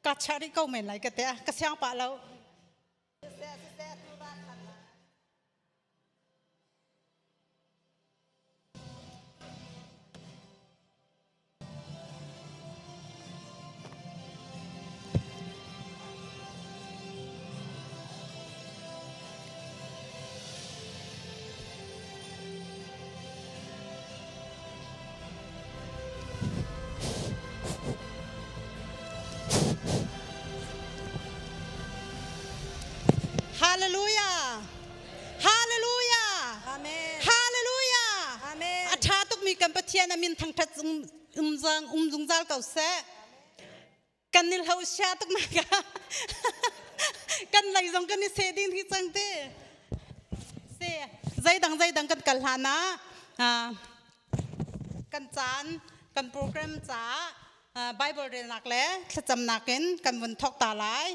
กัดชาริก็เหม็นไหลกันแต่กระเซียงปะเราฮาเลลูยาฮาเลลูยาอาเมนฮาเลลูยาอาเมนอาชาตุกมีกันปะเทียนมินทั้งทัดจุงจัลเก่าเสกันนิลเฮาชาตุกมากะกันไหลจงกันนิเสดิ้งที่จังเตเสใจดังกันกัลหานะกันจานกันโปรแกรมจ้าไบเบิลเรียนนักเล่ขจำนักเงินกันวันทอกตาลาย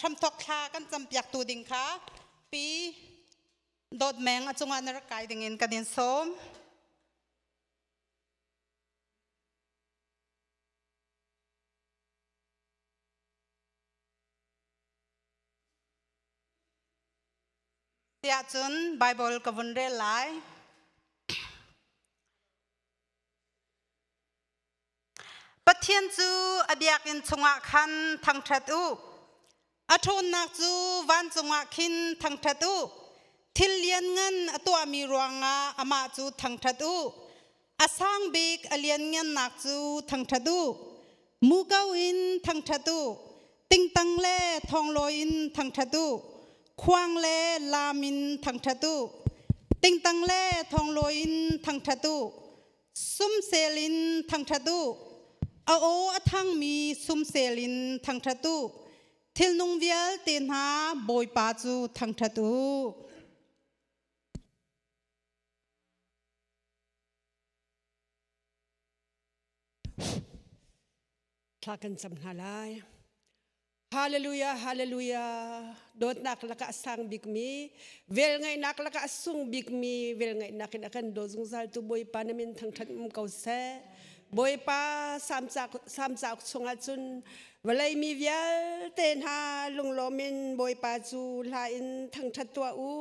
ทำทอกคากันจำเปียกตูดิงค่ะปีโดดแมงจงอันรักไก่ดิงเงินกันเดินส้มเสียจนไบเบิลกับวันเรียนหลายปะเทียนจูอเบียกินชงะคันทั้งทัดอุอทุนนักจูวันชงะคินทั้งทัดอุทิลเลียนเงินตัวมีรวงอามาจูทั้งทัดอุอาสังบิกเลียนเงินนักจูทั้งทัดอุมูกาวินทั้งทัดอุติงตังเล่ทองลอยนทั้งทัดอุควางเล่ลามินทั้งทัดอุติงตังเล่ทองลอยนทั้งทัดอุซุมเซลินทั้งทัดอุเอาทั้งมีซุมเซลินทั้งทัตุทิลนุงเวียลเตนหาบอยปาจูทั้งทัตุทากันจำหาลายฮาเลลูยาฮาเลลูยาโดดนักละกะสังบิกมีเวลไงนักละกะสุงบิกมีเวลไงนักกันโดซุงซาลตุบอยปานามินทั้งทัดมุมเกาเซบอยปาสามจากสงอาจุนเวลามีเวียเตนหาลุงลมินบอยปาจูลาอินทั้งทัดตัวอู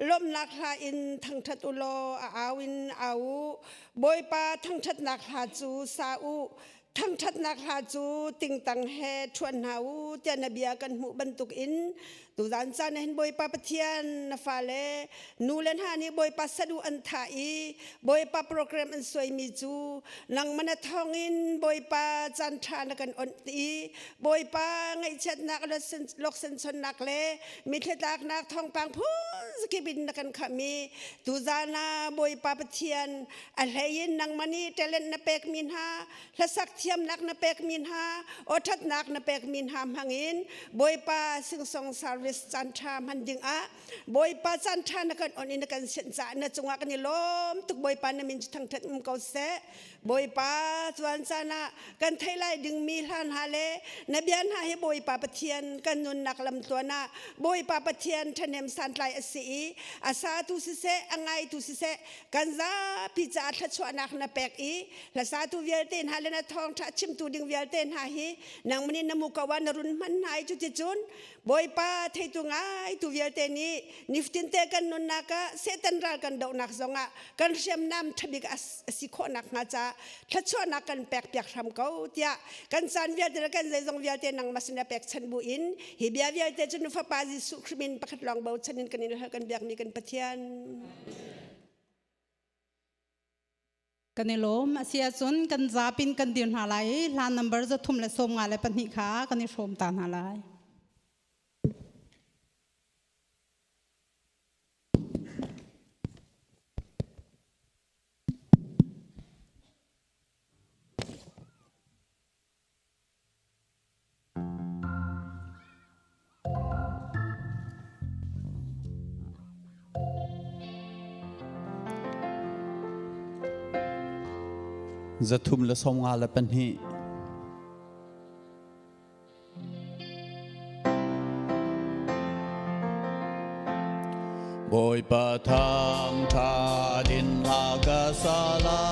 ลมนักลาอินทั้งทัดอุโลอาวินอาอูบอยปาทั้งทัดนักลาจูซาอูทั้งทัดนักลาจูติงตังเฮชวนหาอูเจนเบียกันหมู่บรรทุกอินตุจานจานเห็นบอยปาปเทียนนฟาเลนูเลนหานี่บอยปาสะดูอันทาอีบอยปาโปรแกรมอันสวยมีจูนังมันทองอินบอยปาจันทานกันอ่อนตีบอยปาไงเช็ดนักลกเซนชนนักเลมีเทตักนักทองปังพูสกิบินกันขมีตุจานาบอยปาปเทียนอะไรยินนังมันนี่เตเลนนเปกมินหาละสักเทียมนักนเปกมินหาอทัดนักนเปกมินหามหังอินบอยปาสิงสงสารจันทรามันดึงบอยปาจันทรานักันอ่อนอินกันเส้นจ่านะจงว่ากันนี่ล้มตุกบอยปานะมินทั้งทัดมุมเกาเสบอยปาสวนจานะกันไทยไล่ดึงมีลานฮาเลนเบียนหาให้บอยปาปะเทียนกันนุนนักลำตัวนะบอยปาปะเทียนทะเนมสันไลอสีอาซาตุสิเสอังไงตุสิเสกันซาพิจาทัดชวนักนะเปกอีละซาตุเวียเตนฮาเลนะทองทัดชิมตูดึงเวียเตนหาฮีนางมันนี่นมุกวันรุนมันหายจุดจุนบอยปาไทยตัวง่ายตัวเวียเตนีนิฟตินเตกันนุนนักเซตันรัลกันดอกนักซงะกันเชียมน้ำทบิกสิโคนักงาจ้าทัดชวนักกันแปกเปียกทำเขาเตียกันสันเวียเตกันใจซงเวียเตนังมาสนาแปกชันบุอินฮิเบียเวียเตจนุฟปาจิสุขมินปักลองเบาชันินกันนิลกันเบียกมีกันปะเทียนกันนิลมเสียจนกันจาปินกันเดียนหาไรลานนัมเบอร์จะทุ่มและส่งอะไรปัญหากันนิชมตานหาไรจะทุ่มและส่งอะไรปัญหาบอยปะทางทาดินหากาสลา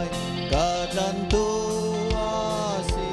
ยกัดลันตัวสี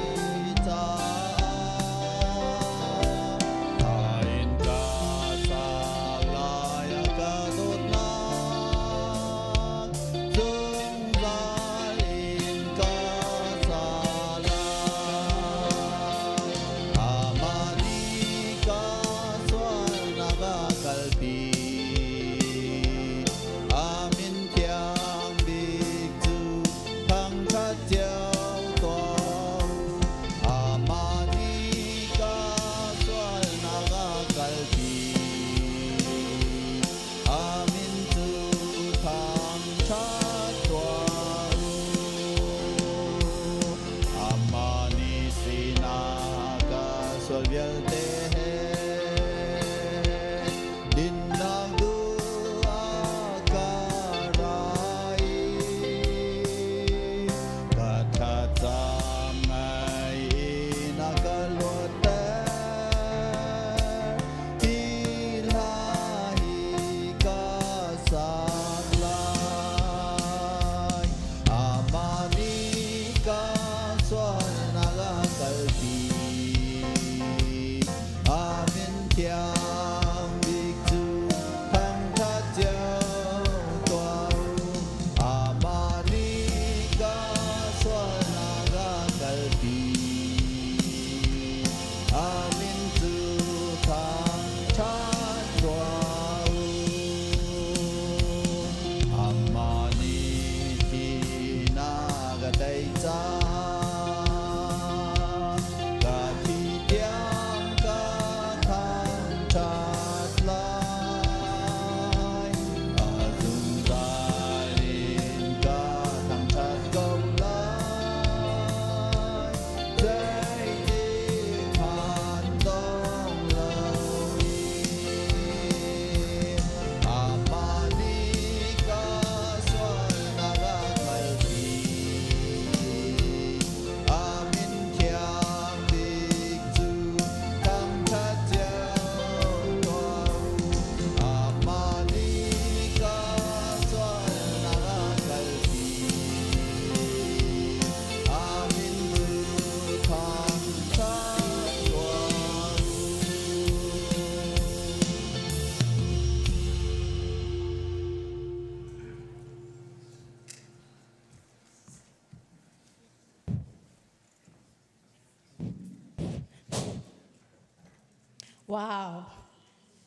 ว้าว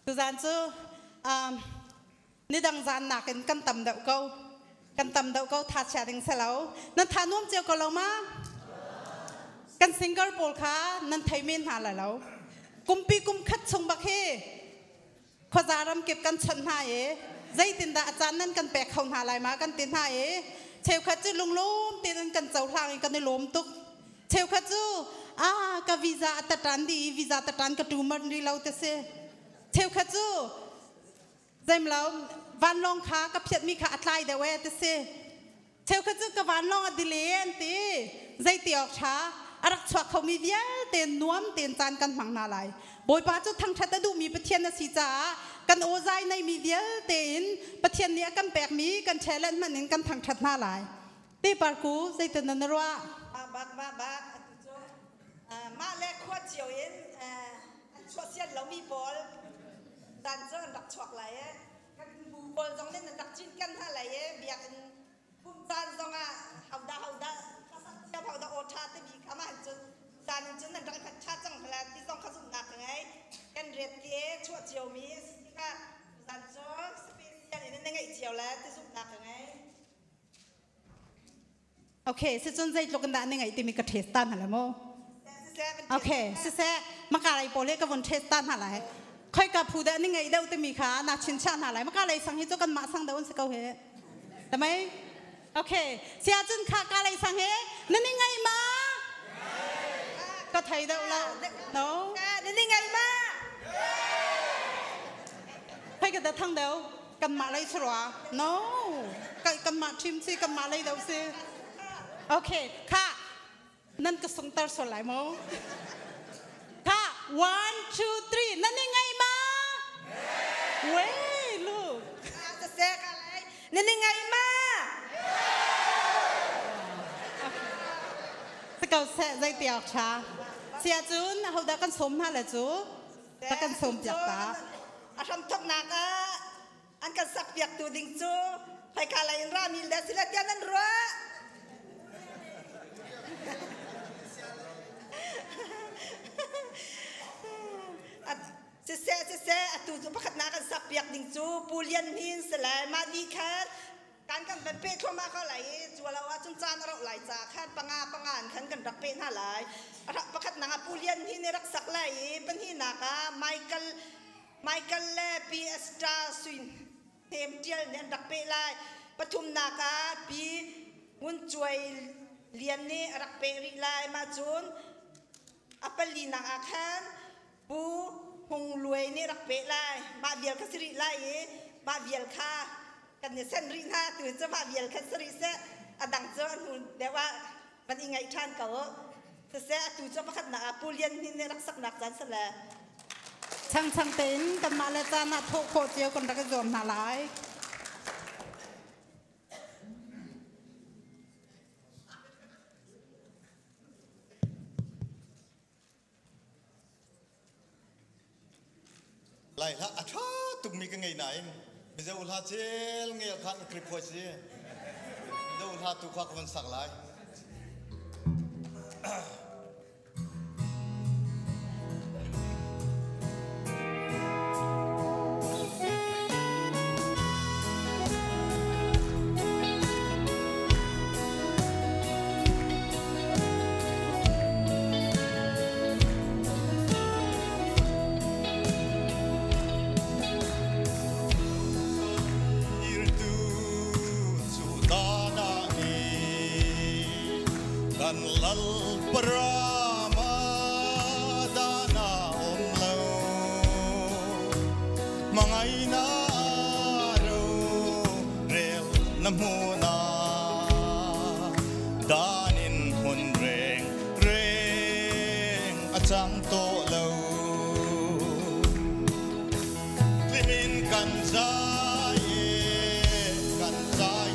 tu zan chu ni dang zan na kan tam deuh ko tha cha ding selo nan tha nuam cheu ko lo ma kan single pol kha nan thai men ha la lo kumpi kum khat chung bak he kho zaram kep kan chan ha e zai tin da achan nan kan pe khaun ha lai ma kan tin ha e cheu kha chu lung lum tin nan kan chau hlang kan ni lom tuk cheu kha chu ka visa tatan di visa tatan ka tu man ri lo te se cheu kha chu zaim lo van long kha ka phiat mi kha atlai de we te se cheu kha chu ka van long adilen ti zai ti ok cha arak chwa khau mi vial ten nuam ten chan kan mang na lai boi pa chu thang that du mi pathian na si cha kan o zai nei mi vial ten pathian nia kan pek mi kan challenge manin kan thang that na lai ti par ku zai ten na ro bác mà lẽ khoa chiều yên cho xiên lâu mi bol đàn cho đặc choạc lại các bol giống nên đặc chín căn ha lại việc phun tan giống hậu đã theo hậu đã ôt cha tới bị khám ăn chân đàn chân nên đặc cha chẳng là tí giống khá dùng nạp ngay căn rệt kia cho chiều mi cả đàn cho special nên ngày chiều là tí dùng nạp ngay ok sẽ chọn dây lúc đó nên ngày tìm cái test tan hả mô ok sẽ mắc cái này bổ lệ cái vấn test tan hả lại khơi cả phụ đã nên ngày đâu tìm khá na chín chăn hả lại mắc cái này sang hết cho con mã sang đâu sẽ câu hết tao mấy ok sẽ chọn khá cái này sang hết nên ngày mà có thấy đâu là no nên ngày mà khơi cái đó thằng đâu con mã lấy xóa no cái con mã chim si con mã lấy đâu si ok ค่ะนั่นก็ส่งตาสลายมั้งค่ะ one two three นั่นยังไงมาเว้ยลูก จะแซกอะไรนั่นยังไงมา สเกลแซ่ใจเตียกช้าเสียจูนเขาได้กันสมฮะแหละจูได้กันสมจากตา ทำทุกนักอันกันสักเปียกตัวดิ่งจูใครกาลายรามีเดสิเลตยานันรัวเสตูจุพักนากันสับเปียกดิ่งจูปูเลียนหินสลายมาดีแค่การกันเป็นเป๊ะทั่วมาเขาไหลจัวเราว่าจุนจานเราไหลจากแค่ปังงานขันกันรักเป็นหาไหลพักนาปูเลียนหินรักสักไหลเป็นหินนักไมเคิลเล่ปีเอสตราซินเทมเจียลเนี่ยรักเป็นไหลปทุมนักปีงุนจวยเลียนนี่รักเป็นริไหลมาจุนอัปเปลีนักอาคันปูหงรวยนี่รักเปะไล่มาเบียลคัสริไล่มาเบียลค่ากันเนี่ยเส้นรินาตื่นจะมาเบียลคัสริเสอดังเจ้าหุ่นเดี๋ยวว่ามันยังไงท่านเขาจะเสตื่นจะมาขัดหนาปูเลียนนี่รักสักหนักจันสละช่างเต็นกันมาแล้วจ้านาโทโคเจียวคนรักจอมนาลายไล่ละท้าตุกมีกันไงไหนมิจะอุลาเจลเงี้ยขันคลิปโคชีมิจะอุลาตุกข้าคนสักไล่กันลัลปรามาดานาอมเลวมังไงนารูเรลน้ำหูนาดานินหุนเร่งอาจังโตเลวลิมินกันใจ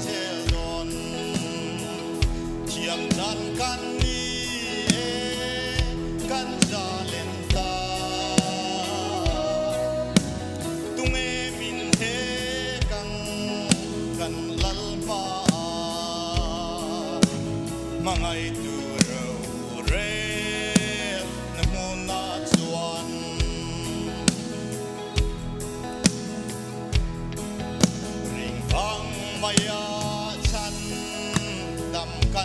เชลดอนเทียมจันกันนี้กันจาเลนตาตุงมินเฮกันลัลมามังไอตูเราเรนมูนาจวน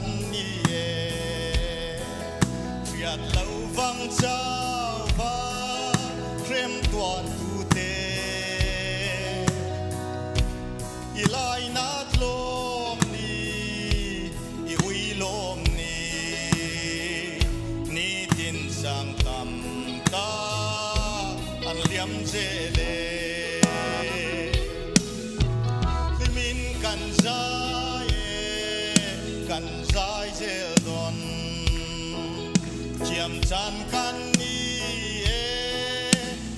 กันนี่เองเรียดเล่าฟังเจ้าฟ้าเครมตัวตูเตอีลายนัดลมนี้อีวิลมนี้นี่ดินสังตำตาอันเลี่ยมเจเลที่มินกันใจกันใจเจดอนเจียมจันกันนี้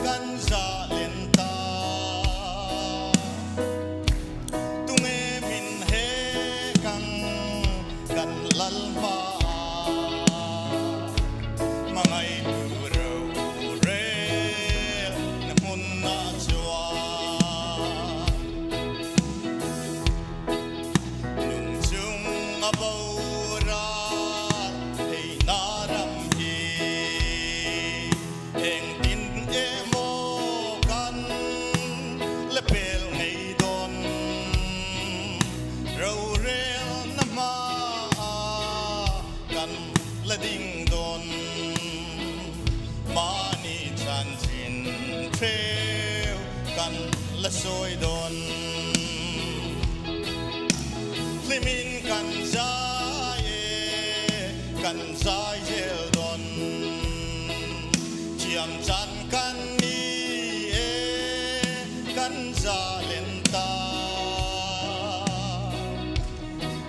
กันจะเล่นตาตุเมมินเฮกังกันลัลมามังไอดูเราเรนมุนนาจวานุ่งจุงอาบราให้นารำฮีเองดินโมกันและเปลไงดนเราเรลนมากันและดิ่งดนมานีจันจินเทรวกันและสวยดนลิมินกันใจกันใจเจลดนเจียมจันกันนี้กันจะเล่นตา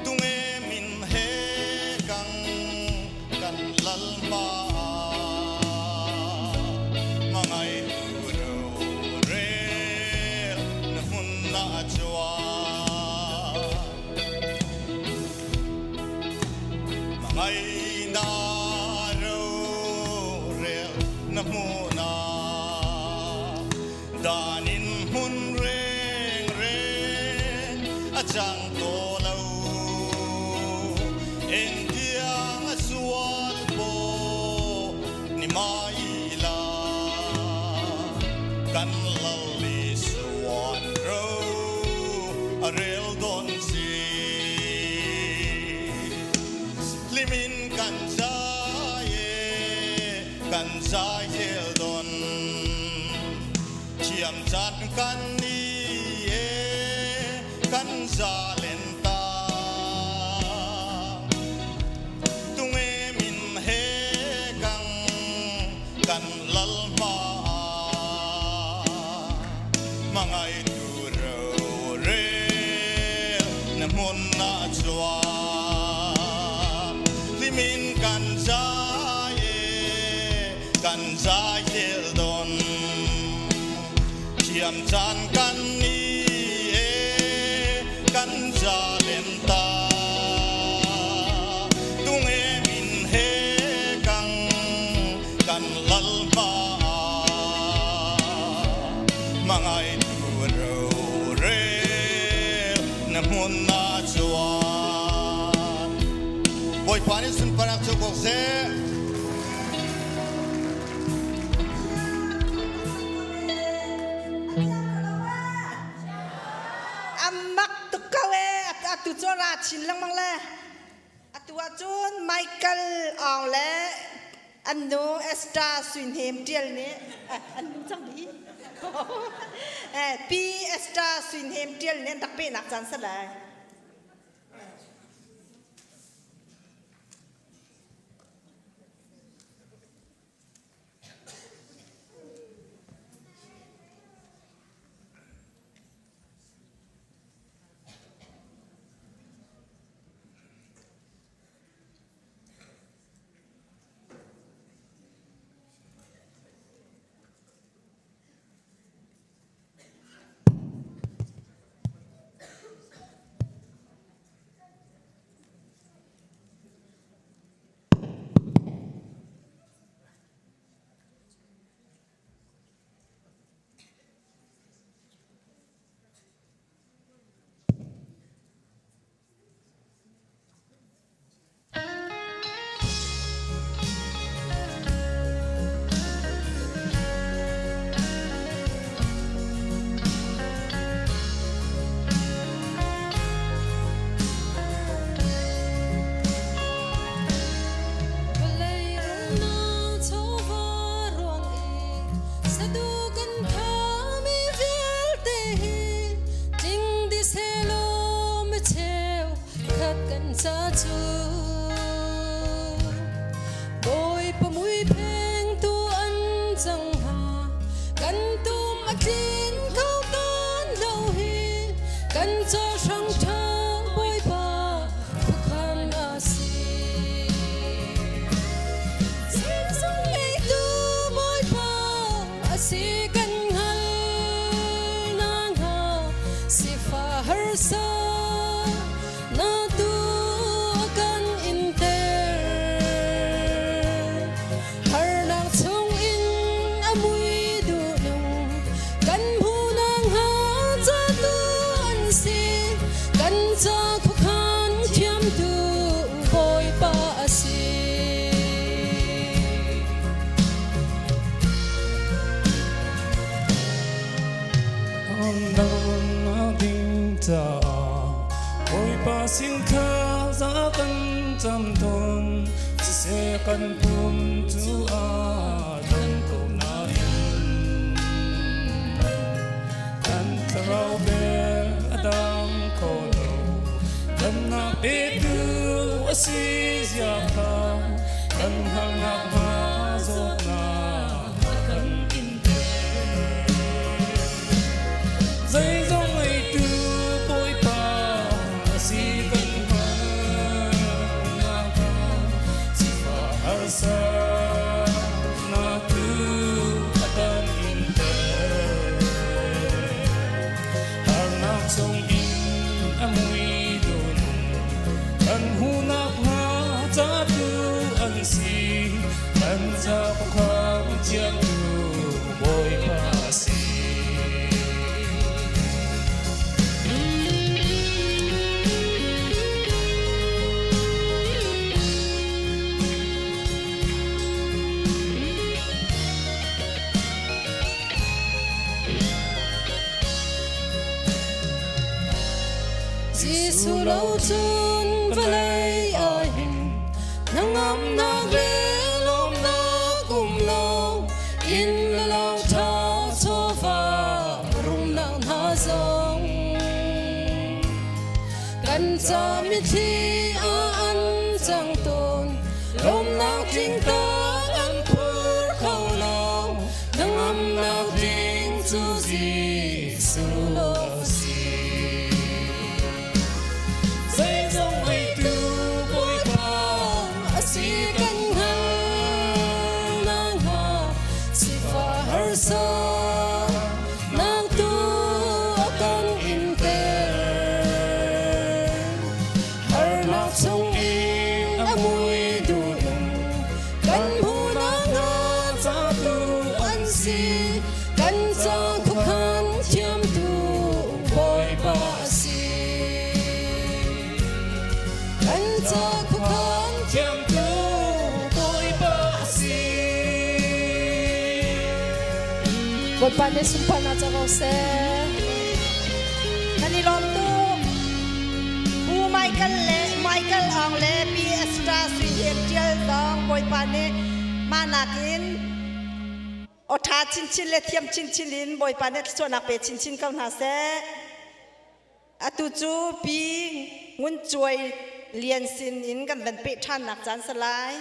ตุเมมินเฮกังกันลัลมามังไอดูเราเรนมุนนาจวามังไอนาเราเรนมุนาดานินมุนเรงอาจังโตเลาเอ็นเดียงสวนโบนิมาอีลากันลลิสวนเราเรลดอนซีลิมินกันใจกันใจเจลดอนเจียมจัดกันนี้กันจะเล่นตาตุเมมินเฮกังกันลัลมามังไอดูเราเรนมุนนาจวาลิมินกันใจกันใจเจลดนเจียมจันกันนี้กันจะเล่นตาตุเมมินเฮกังกันลัลมามังไอดูเราเรนมุนนาจวาบอยพานิสุนปนักจุกเซอามักตุกเกเวอัตุจราชินลังมังเลอัตุอาจุนไมเคิลอองเลอันโนเอสตาสวินเฮมเดียลเนี่ยอันนู้จังดีปีเอสตาสวินเฮมเดียลเนี่ยดักเป็นนักจันสลาย cha chu bồi pa mui pheng tu an chẳng hà kan tum a tin khâu tan lâu hi kan cho sang thang bồi pa khu khan a si sim sung ei tu bồi pa a si kan hal nang ha si fa har sa na tu kan inter har nang chung in amui du nung kan hu nang ha cha tu an si kan cha khu khan thiam tu boy pa si Ang dawn ating taa Ôi pa xin kha giá căn trăm thôn Chỉ sẽ căn phum chú a đông cầu na in Căn ta rau bè đang cầu lâu Căn na bê tu a si zia kha Căn hang hạc ma zot na Căn in dây dòng ấy từ bôi pa si cần hoa na ca si fa har sa na tu akan inter har nak song in amui don kan hu nak ha cha tu an si kan cha ko kham chiang tu bôi pa si Giêsu lâu chun và lấy ai nang ngam na gle lom na kum lo in la lao tha cho va rung nang na zong kan cha mi thi a an chang ton lom na ting ta an phur khâu lo nang ngam na ding chu Giêsu lo dây dòng ấy từ bôi pa si kan ha nang ha si fa har sa nang tu kan inter har nak chung in amui du nung kan hu nang ha cha tu an si kan cha khu khan thiam tu boy pa si kan cha khu khan thiam tu bôi pa si Bột pan để xung quanh cho con xe Nani lom tu Bu Michael ong le pi extra swing hem tial dong boy pane manakin o tha chin le thiam chin lin boy pane chuan pe chin kau na se atu chu pi ngun chuai lian sin in kan van pe than nak chan salai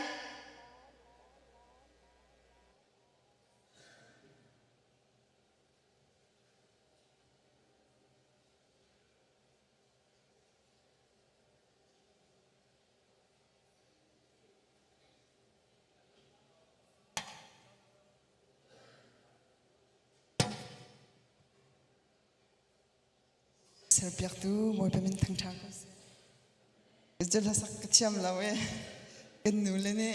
Serpiak tu moi pemin thang thang ko se jela sak kacham lawe kan nu le ne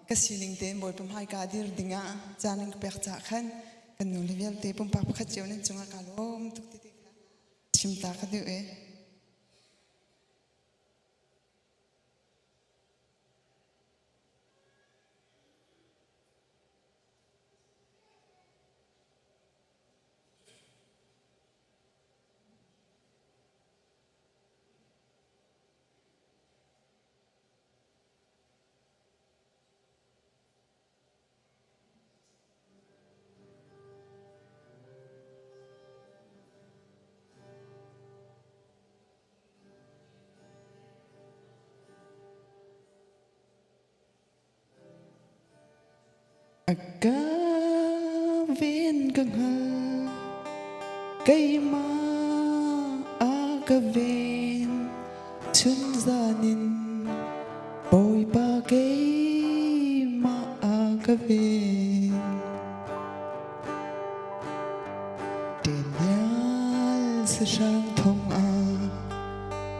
ka siling ten moi pem hai ka dir dinga chaning pek cha khan kan nu le vel te pum pa kha chew ne chunga ka lom tuk ti ti chim ta ka du e agaven gangal kay ma agaven chun zanin boy pa kay ma agaven Daniel sa sang thong a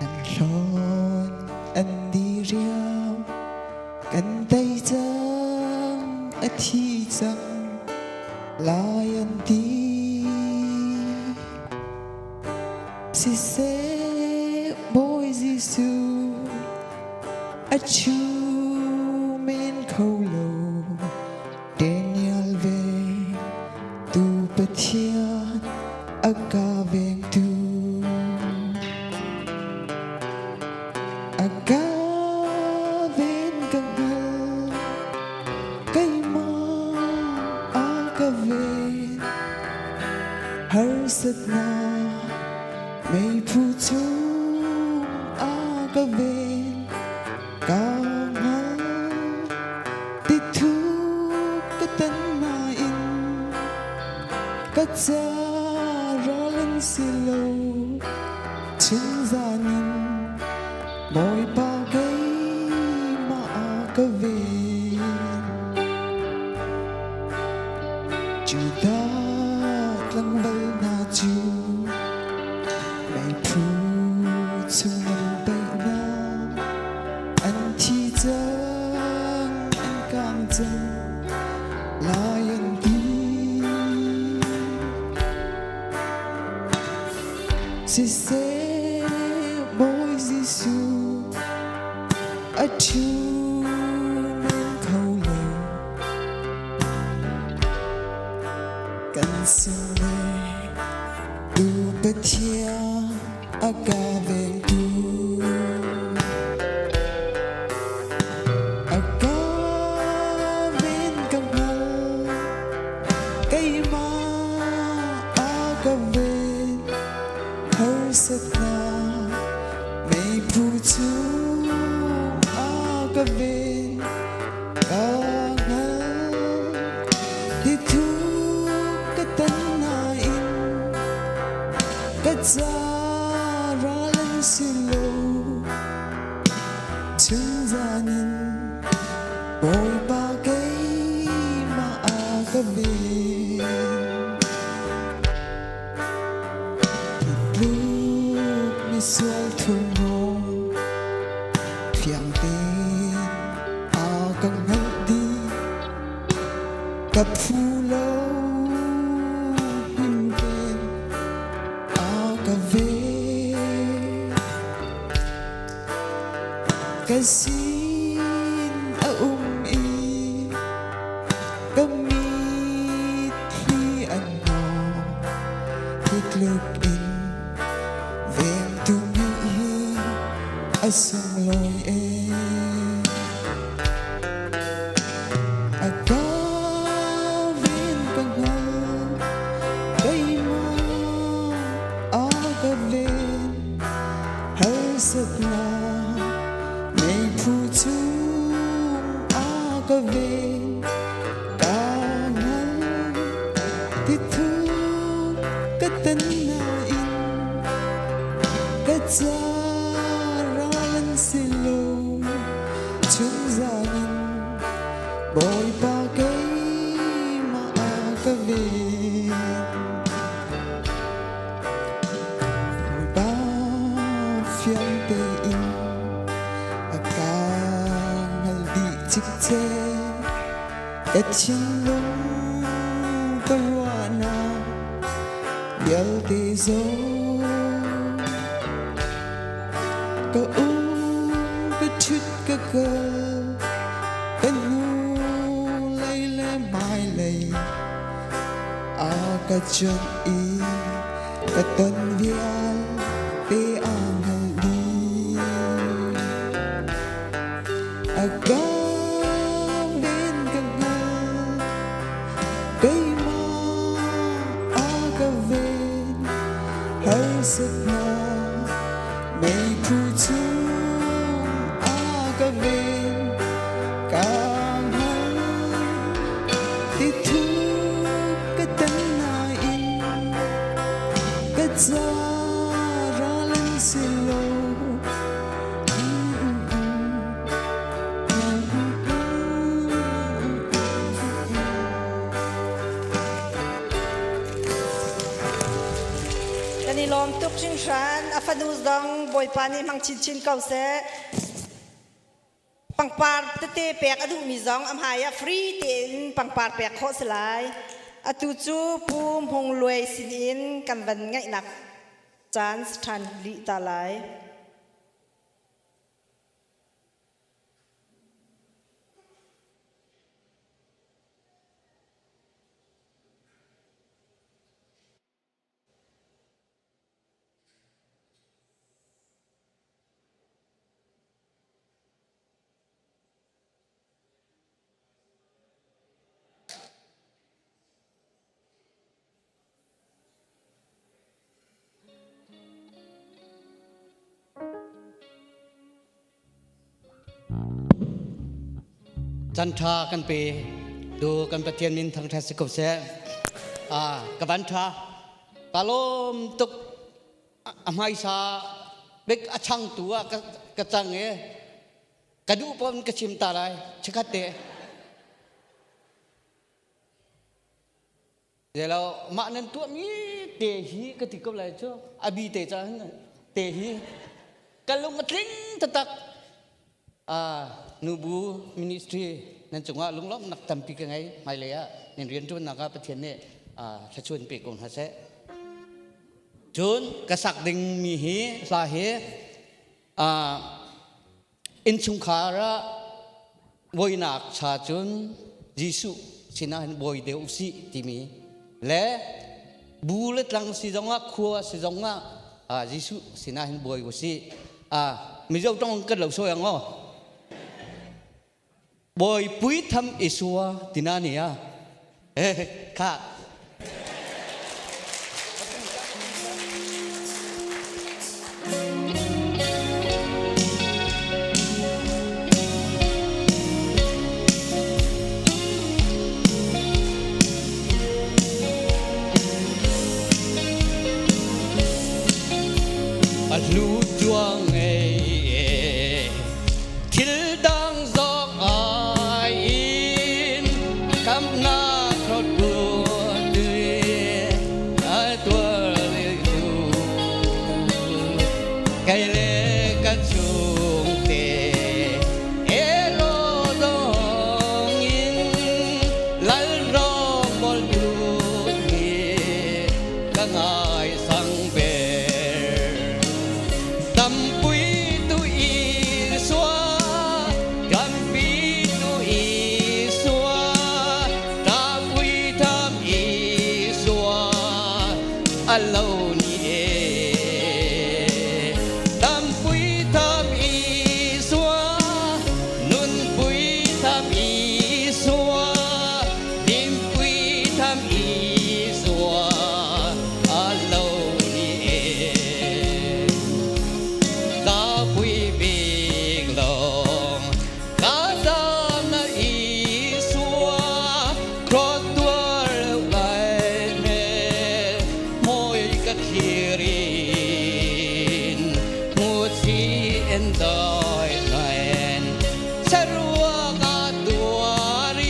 an lon an đi riaoกันtay chang a thi chang lai an đi si se boy Giêsu a chu men khâu lo Daniel về tu bát thiên a ca veng tu a ca ven gangal kay ma a ca ven har sat na may pu chu a ca ven ca ngal ti thu ka tan na in ka cha rolan silo chin zanin boy pa gay ma ka ven chu ta tlang bal na chu may pu chung ang bay na an thi chang an kang chang lai an đi si se boy Giêsu a chu men khâu lo kan sin le tu pa thia a ca ve tu a ca ven cam hal kay ma a ca ven har sat na may pu chu a ca ven ca ngal ti thu ka tan na in ka cha ra lan silo chung zanin boy pa kay ma a ca ven lúc mi xuôi thương hồn phiang tên a căng hắt đi cặp phu lâu him tên a cà về cái xin a y cái mi thi anh ngò thích lực in ven tu mi a sung loi e a ca ven căng hal kay ma a ca ven har sat na may pu chu a ca ven ca ngal ti thu ka tan na in ka cha ra lan silo chung zanin boy pa kay ma a ca ven ba phiang te in a ca ngal di chik che ka chin lung ka wa na bial te zo ka ka chut ka ka nu lay le mai lay a ka chun i ka ton vial te angal di a ka ven ka ngal kay ma a ka ven har sat na may pu chu a ka ven ka ngal Zaralan silo Kani lom tuk ching shan afanus dong boy pani mang chin chin kau se pangpar te pek adu mi zong am haya free tin pangpar pek kho selai atu chu pum hong loi sinin kan van ngai nak chance than li ta laiจันทรากันไปดูกันประเทียนมินทางทัศกบเสกบันทรากาลมตุกอภัยสาเบกอช่างตัวกระจังเอกระดูปนกระชิมตาลายชะกัดเตะเดี๋ยวเรามาเน้นตัวมีเตะฮีกติกบอะไรเจ้าอบีเตะจ้าเตะฮีกันลงมาทิ้งตักnubu ministry นั่นจังว่าลุงล้อมนักทำปีกันไงไม่เลยในเรียนจนนักประเทศเนี่ยชัชวนเปกงฮัสเซจนกษัตริย์ดึงมีเหสาเหอินชุงคาระบอยนักชาจนยิสุสินะเห็นบอยเดียวสิที่มีและบูเลตลังสิจงว่าครัวสิจงว่ายิสุสินะเห็นบอยกุสิมิเจ้าต้องกันเหล่าโซ่ยังอ๋บอยปุ้ยทำอิสัวที่นั่นเนี่ยค่ะลูกจวงทิลดังซอกคำนาครดบัวด้วยตัวเลี้ยดูไกลเล็กกันสูงเตะเอโรดองอินลัลรอบอลดูนีกังไอสังเบตำปุยตุอีสวากัมปีตุอีสวาอัลลอฮ์นี่ตำปุยทำอีสวานุนปุยทำอีสวาดิมปุยทำอีสวาอัลลอฮ์นี่ตาปุยเบกลงกาดามนาอีสวาครอตัวไลเมkirin musi endoy lain sarwa kaduarin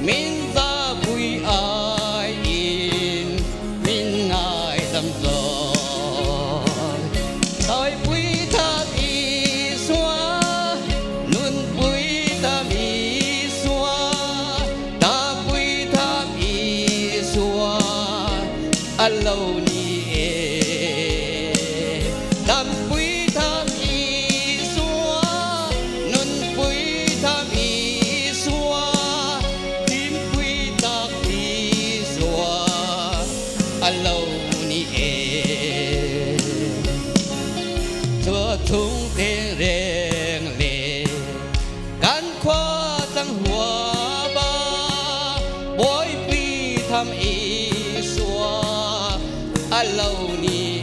min zabui ain min ngai damzon toy pui thap iswa nun pui thap iswa ta pui thap iswa alone thung tiếng rèn lệ cán khoa tăng hoa ba bối pi thăm y xua lâu ni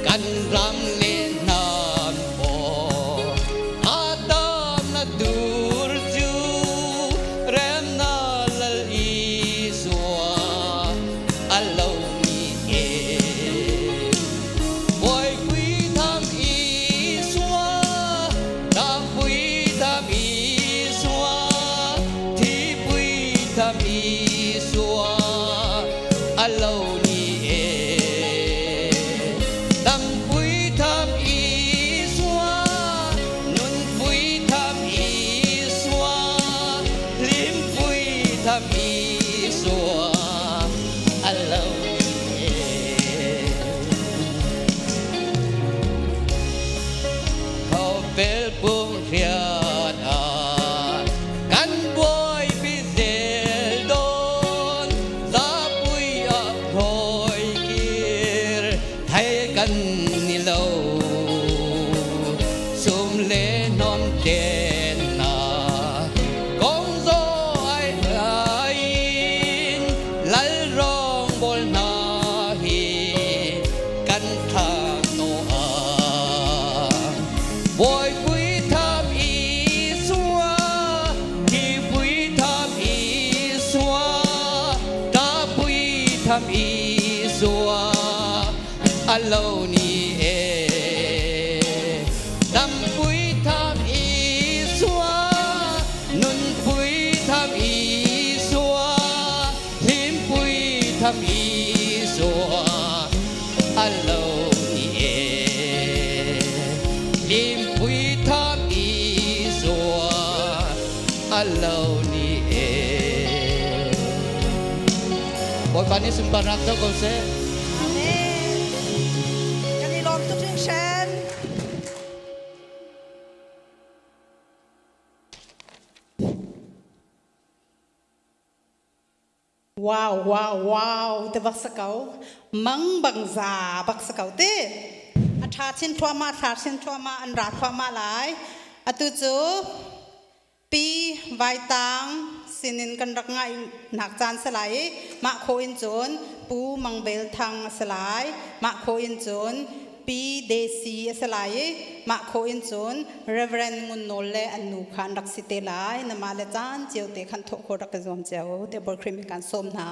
cán ram lên nam bò adam na dur ju rem na lal y xua lâu อัลโลนี่เอดำปุยทำอีสัวนุนปุยทำอีสัวลิมปุยทำอีสัวอัลโลนี่เอลิมปุยทำอีสัวอัลโลนี่เอบอยปานิสุนปารักเจ้าก็เซ Amen. Kan ni lom tu sing shen. ว้าวว้าวว้าวแต่บักสเกามังบังซาบักสเกาเต้อัฐาชินทัวมาถาชินทัวมาอันราทัวมาหลายอตุจูปีใบตังสินินกันรักง่ายหนักจานสลายมะโคอินโจนปูมังเบลทางสลายมะโคอินโจนปีเดซีสลายมะโคอินโจนเรเวรนมุนโนเลอันนูขันรักสิเตลายนมาเลจานเจียวเตขันโทโครักจอมเจียวเตบอลครีมกันส้มนะ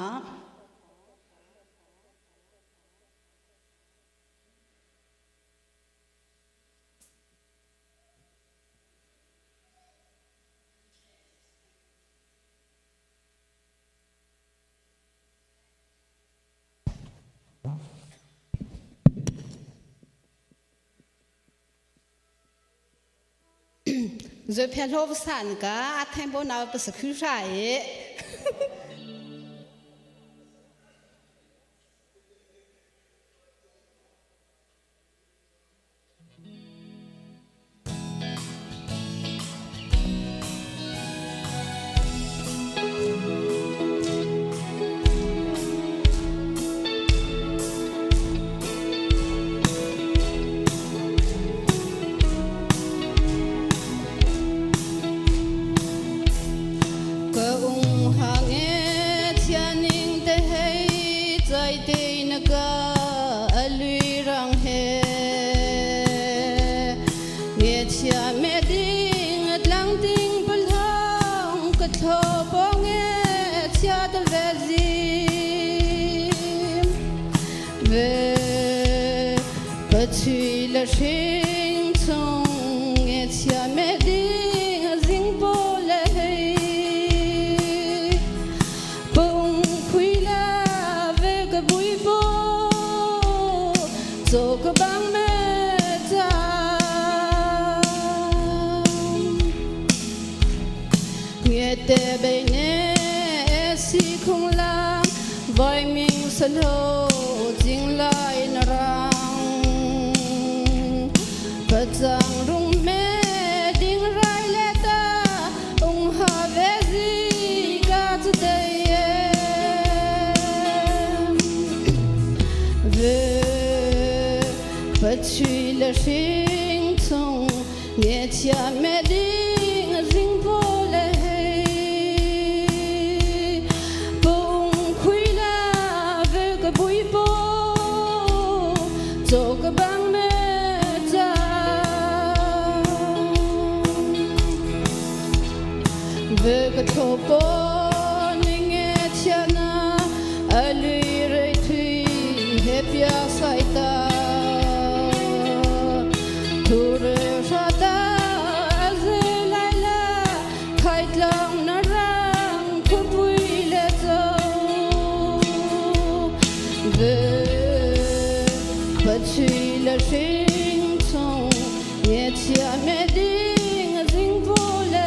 rồi phải lâu sản cả thêm bố nào bớt khứ sai Tuy là sinh trong nghe chia mẹ đi dinh bố lệ bông khuy la về cái bụi bố rồi cái băng mẹ ta nghe tê bê nè si không làm vội mình sân hồ dinh lại nà ra Patang rung me ding rai leta ung ha vezi ga today ve patui la sing tong nghe chia me ding ding po le bung khui la ve ka bui po zo ka bang me về cái thổ bố nên nghe cha na ở lưới rơi thủy hết bia say ta thu rơi ra ta dễ lại là khai lòng nó răng khu vui lệ dâu về bất truy là sinh trong nghe cha mẹ đi dinh vô lệ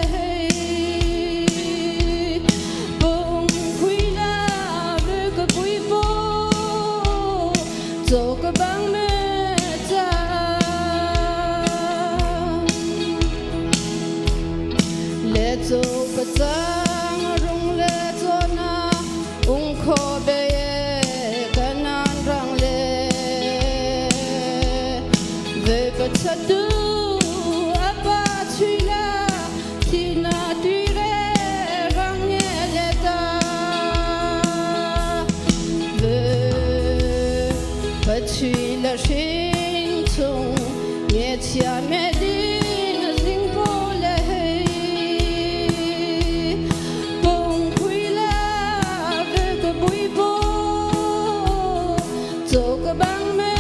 zo ka bang me ta le zo ka tang rung le zo na ung kho be ka nan rang le ve ka cha du apa chui la ti na ti re rang ye le ta Patui la sinh chung nghe chia mẹ đi dinh vô lệ bông khuy la về cái bụi bố zo cái băng mẹ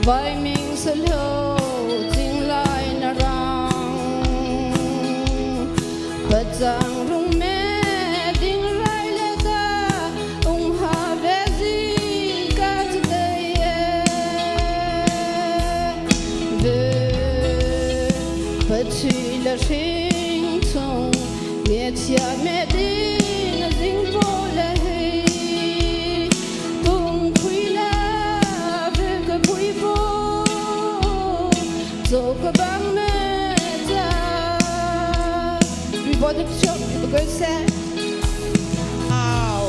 Vai mình sẽ lâu chính lại nà răng Bất giang rung mê đinh lại lê ta Ung hà bê gì cả chứ đây Về Bất chỉ là sinh thông Nghe chia mê đinh dinh vô lê Tung quy la về cái bụi vô Dẫu có băng mê ta Vì bỏ được chốc và gây xe ao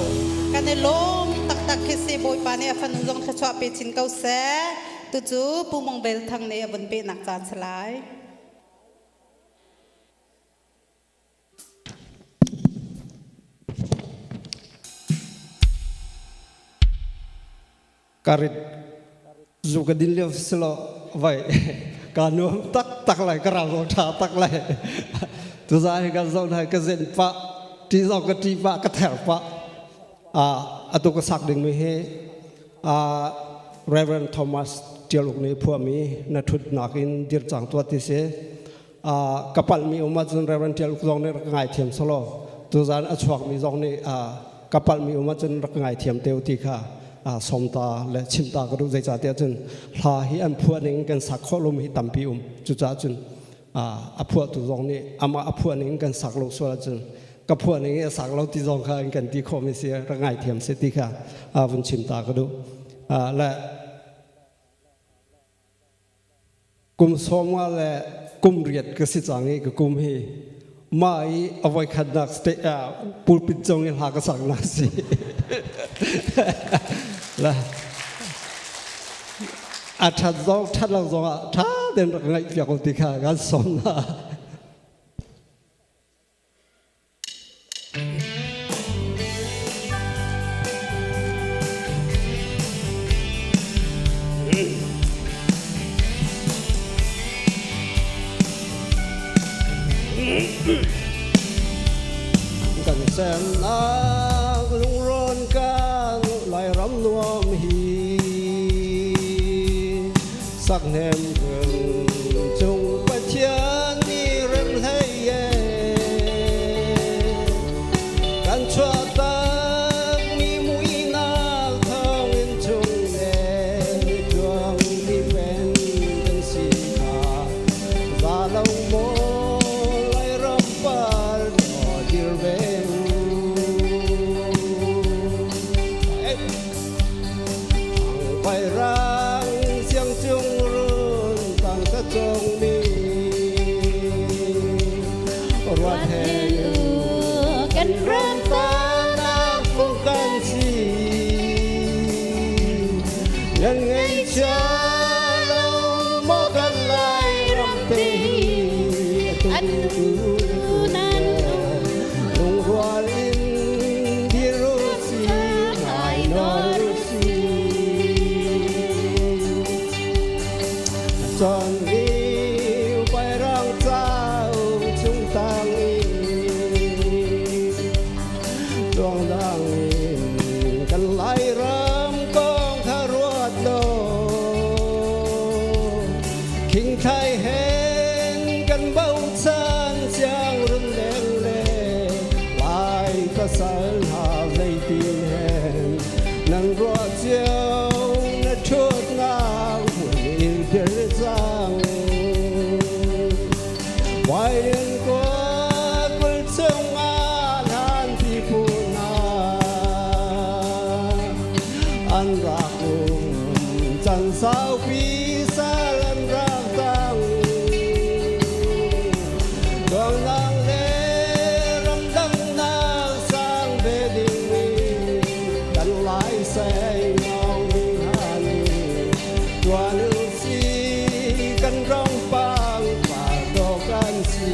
kan ne lom tak tak ke se boy pa ne afan zong kha chwa pe chin kau se tu chu pu mong bel thang ne avun pe nak chan salai Karit juga dinliu selo vai kanu tak lai karang tha tak lai tu sai ka zong thai ka zen pa ti zong ka ti pa ka thel pa atu ka sak ding mi he Reverend Thomas tialuk ni phua mi na thut nakin dir chang to ti se kapal mi uma chun Reverend tialuk zong ne ngai thiam solo tu zan a chuak mi zong ni kapal mi uma chun ngai thiam teu ti khaสมตาและชิมตากระดูกใจจ่าเตียจนลาหิอันพัวนึงกันสักข้อลมหิตัมปีจุจ่าจนพัวตุรองนี่อามาพัวนึงกันสักโลสวจนกับพัวนึงสักโลที่รองค่ะกันที่คอมิเซียระไงเทียมเสติค่ะวันชิมตากระดูกและกลุ่มสมว่าและกลุ่มเรียดก็สิจังนี้ก็กลุ่มฮีไม่เอาไว้ขัดนักสเตปูปิดจงยังหากระสังนักสิละอาชัดจงชัดลังจงถ้าเดินไงเกี่ยวกับติขากันสมนะกันแสนนักลุงร้อนกันไหลรำนวมหีสักแหนมเกินจงไปเทียนนี่เริ่มให้เย่กันชวตามีมุยนาทางเงินจงแน่ดวงมีแม่นเป็นสีขาซาลงโมไหลรำปาดอดีเวไปรังเสียงจงรุ่นต่างก็จงมีรักแห่งกันเริ่มต้นนักฟุกันสียังไงจะลงมอกันไล่รำตีอันนั้นลงหัวลินที่รู้สิหายนอนสิจนวิวไปร้องเจ้าชุ่มตังดวงดังกันไหลรำกองทารวดโลคิงไทยเห็นกันเบาชันเสียงรุนแรงเลยลายก็สายหาเลยตีแห่งนั่งรอเจ้าในชุดงามหุ่นเดือดจังไว้เดินกว่ากุลเชิงอาทานที่พูนาอันรักจันสาวปีสาลันรักตังดวงนางเลรำดังนางสร้างเบดิงมีกันหลายแสงเงามีหันตัวนึงสีกันร้องปังป่าโตกันสี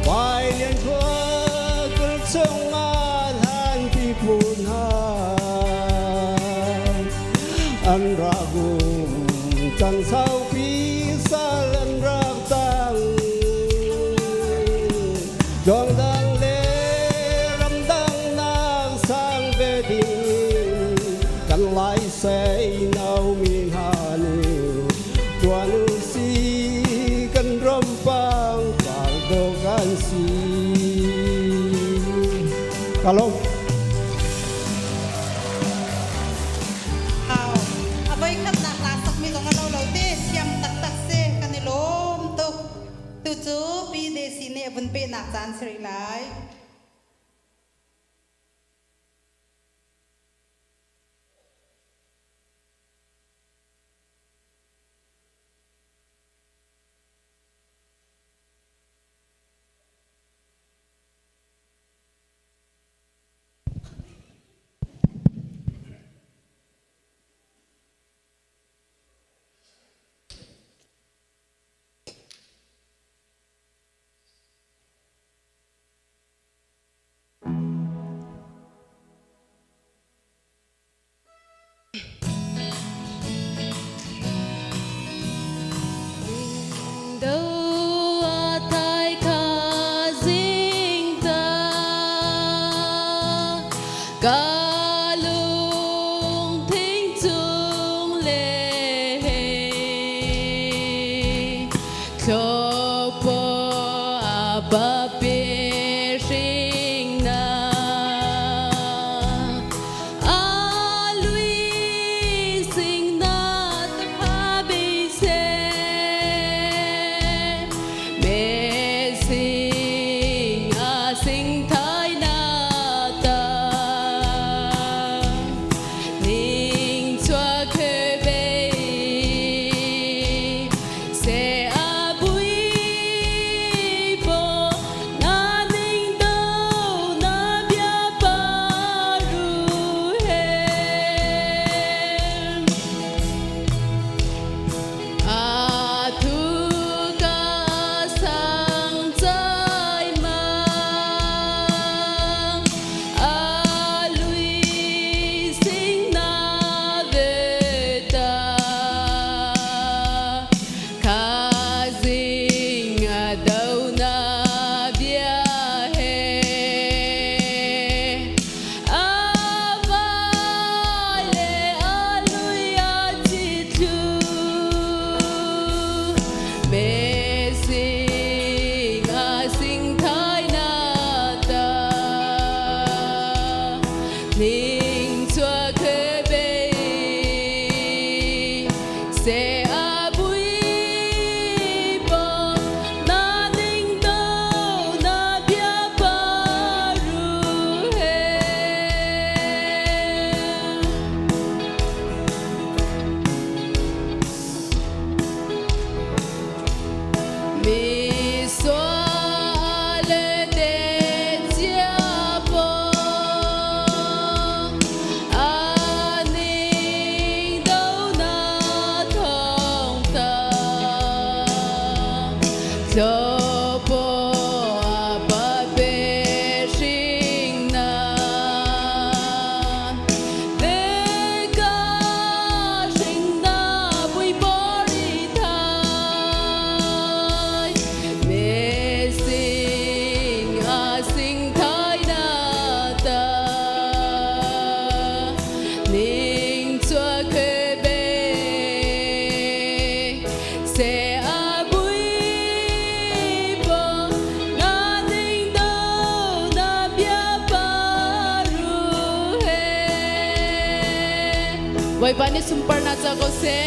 วายเลียนขัวกระชงอาทานที่พูนหาอันรักจันเศร้าปีสาลันรักตังดวงดังเลรำดังนางสร้างเบดิงกันหลาย กาลม เอาเอาไปขัดหนักหลาสักมีตรงนั้นเราเตะเสียมตักเซกันในลมตุตุจูปีเดซีเนบุนเป็นหนักจานสริไล Wai bani sumpar na jago se.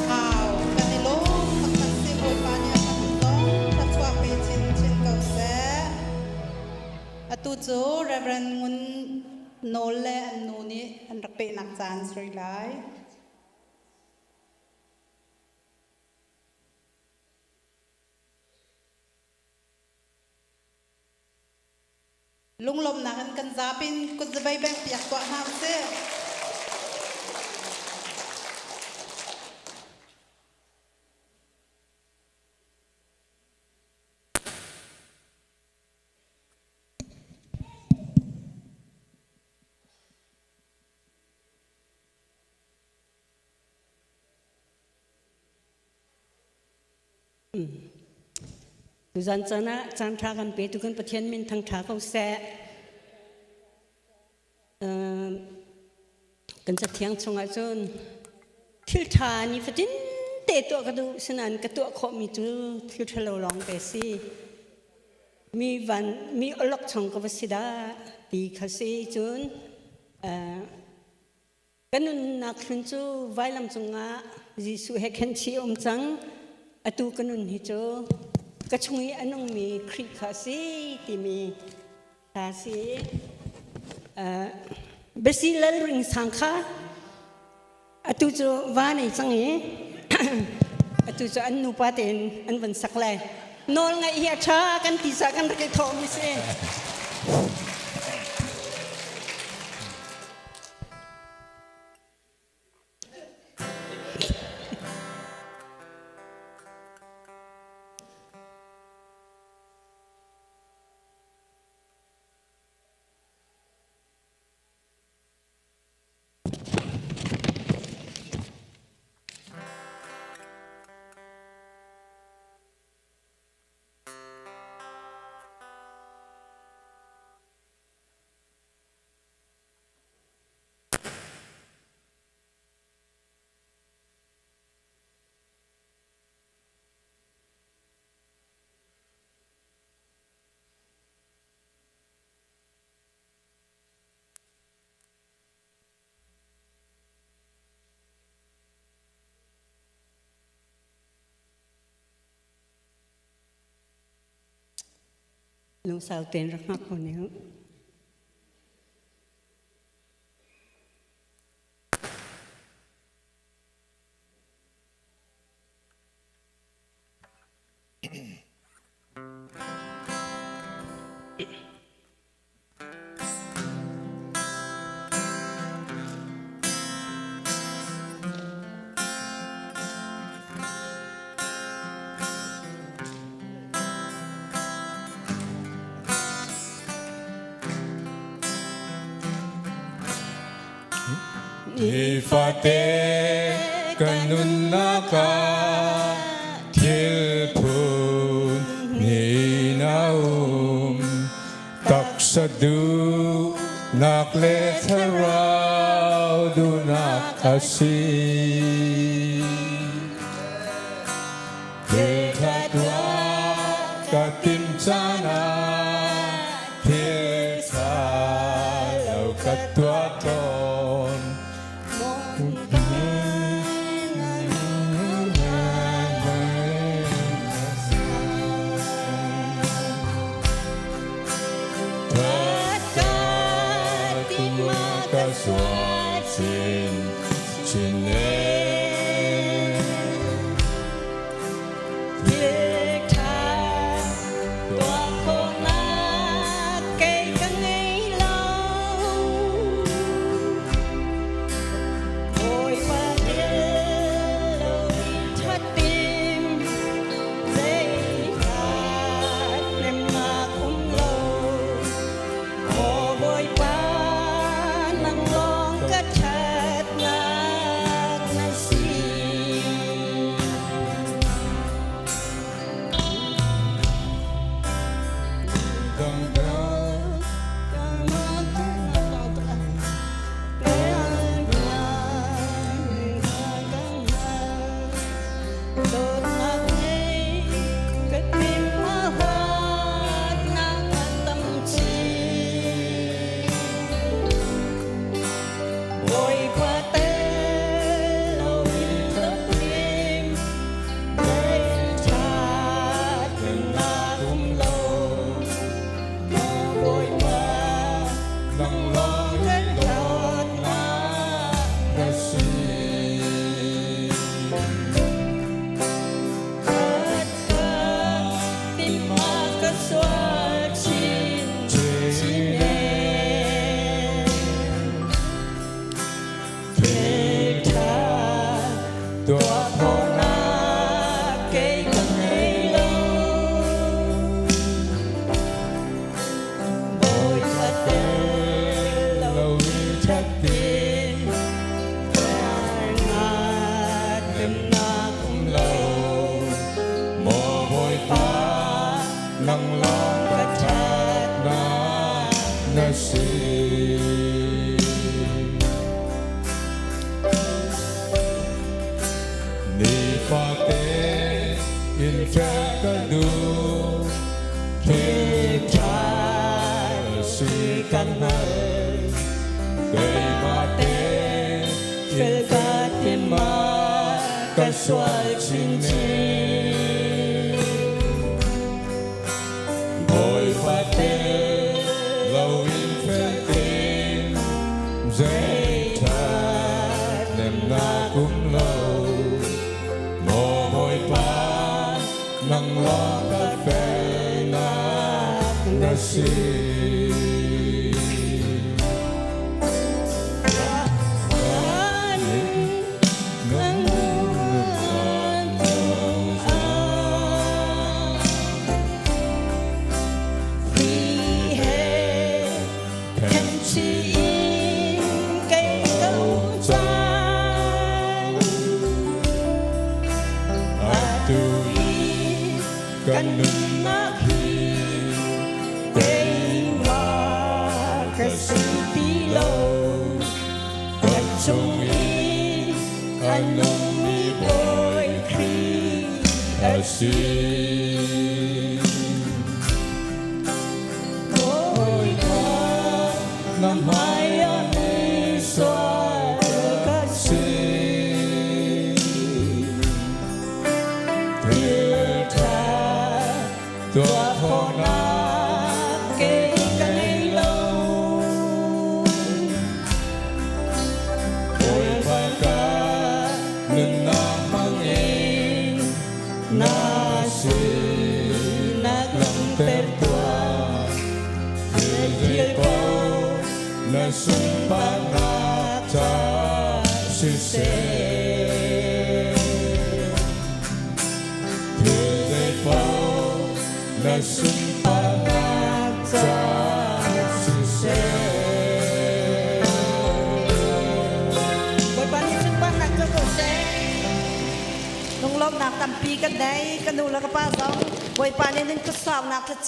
Ao kanilo makasi boy panya kanong tatwa pe chin chin kau se. Atu chu Reverend ngun nole an nu ni an rakpe nak chan sri lai. Lung lom nak kan zapin kun zabai bang piak kwa ham se. Tu zan chana chan tha kan pe tu kan pathian min thang tha kau se kan cha thiang chunga chun thil tha ni fatin te to ka du sanan ka to kho mi chu thil thalo long pe si มีวันมีอลกชงกวสิดาตีขสีจุนกันนุนนักลุนจูไว้ลำจงอาจิสุเฮกันชีอมจังอตูกันนุนฮิจูกระชงอีอันนงมีคริขสีที่มีขสีเบสิลลริงสังฆาอตูจูวานิจังเออตูจูอันนุปาเตนอันวันสักเลยนอนไงเฮียชากันตีสากันตะเกียบทอมิเซ ลุงสาวเตียนรักมากคนนี้Ifate kanunaka tilpun ninaum taksadu nakletharau dunakasi Tilkatwa katimsana tilsalau katwaton Swatsin chine Yekha tua khona cây căng ngay lâu Ôi qua tiếng lối thoát tim dây hát em mà cũng lâu Ô bôi qua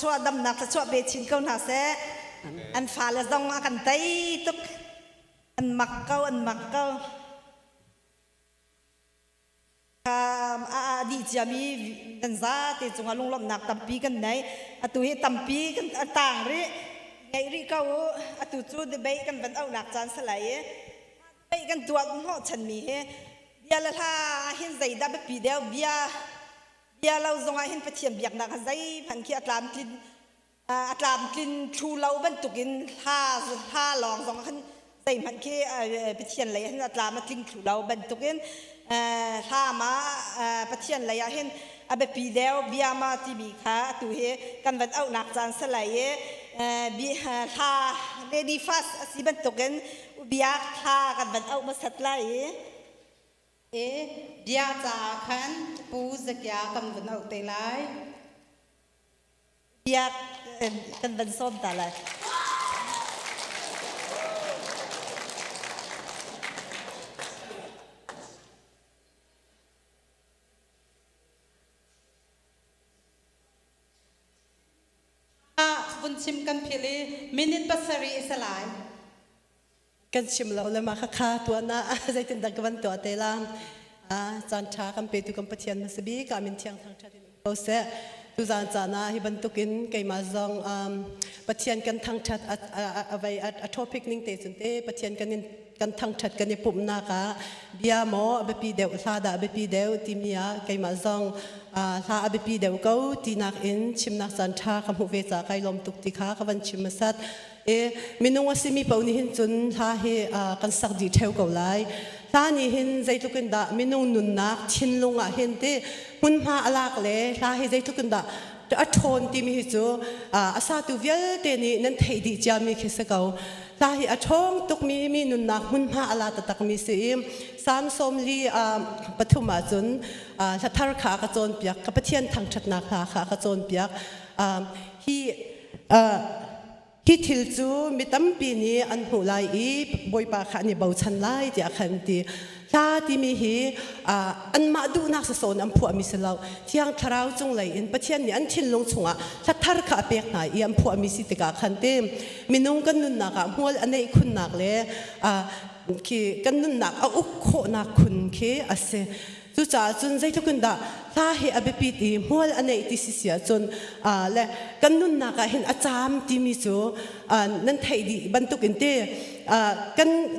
chua đâm nạp chua bê chín câu nào sẽ ăn phá là dòng ăn tay tức ăn mặc câu đi chia mi gần ra thì chúng ta lung lom nạp tập pi gần này tu hi tập pi gần tàng ri ngày ri câu tu chu de bay gần vẫn âu nạp chán sẽ lại bay gần tuột họ chân mi he bia là ha hin dây đã bị pi đeo bia lâu dòng ai hin phát triển việc nạp dây phần kia làm kinh chu lâu bên tục in ha lòng dòng hin dây phần kia phát triển lấy hin làm kinh chu lâu bên tục in ha mà phát triển lấy hin bị pi đeo bia mà thì bị khá tu he gần vẫn âu nạp chán sẽ lại bia ha ready fast si bên tục in bia ha gần vẫn âu mà sát lại bia cha khan pu zakya kam vẫn âu tê lại bia gần vẫn xôm ta lại vun chim kan phili minute pasari isalai kan chim lo le ma kha tu na zai tin dak van to te la chan tha kan pe tu kan pathian ma sabi ka min thiang thang tha din o se tu zan cha na hi ban tukin ke ma zong pathian kan thang that avai a topic ning te chun te pathian kan thang that kan ni pum na ka bia mo be pi deu sa da be pi deu timia ke ma zong sa be pi deu ko ti nak in chim nak chan tha kam hu ve cha kai lom tuk ti kha ka van chim ma sat minung asimi pau ni hin chun tha hi kan sak di theu ko lai ta ni hin zai tukin da minung nun nak thin lunga hin te hun ma alak le ta hi zai tukin da a thon ti mi hi chu asa tu vial te ni nan thei di cha mi khisa ko ta hi a thong tuk mi nun nak hun ma ala ta tak mi se sam som li pathuma chun sa thar kha ka chon piak ka pathian thang that na kha ka chon piak hi thil chu mi tampi ni an hu lai I boi pa kha ni bau chan lai ti akhan ti ta ti mi hi an ma du nak sa son an phu mi se lau thiang tharau chung lai in pathian ni an thin long chunga sa thar kha pek na I an phu mi si te ka khan te minung kan nun na ka hol anei khun nak le ki kan nun nak a uk kho na khun ke ase จูจ่าจนใจทุกคนด่าถ้าเหตุอเบปีตีมัวอันไหนที่เสียจนและกันนุ่นนักเห็นอาจารย์ที่มีจูนั่นไทยดีบรรทุกินเต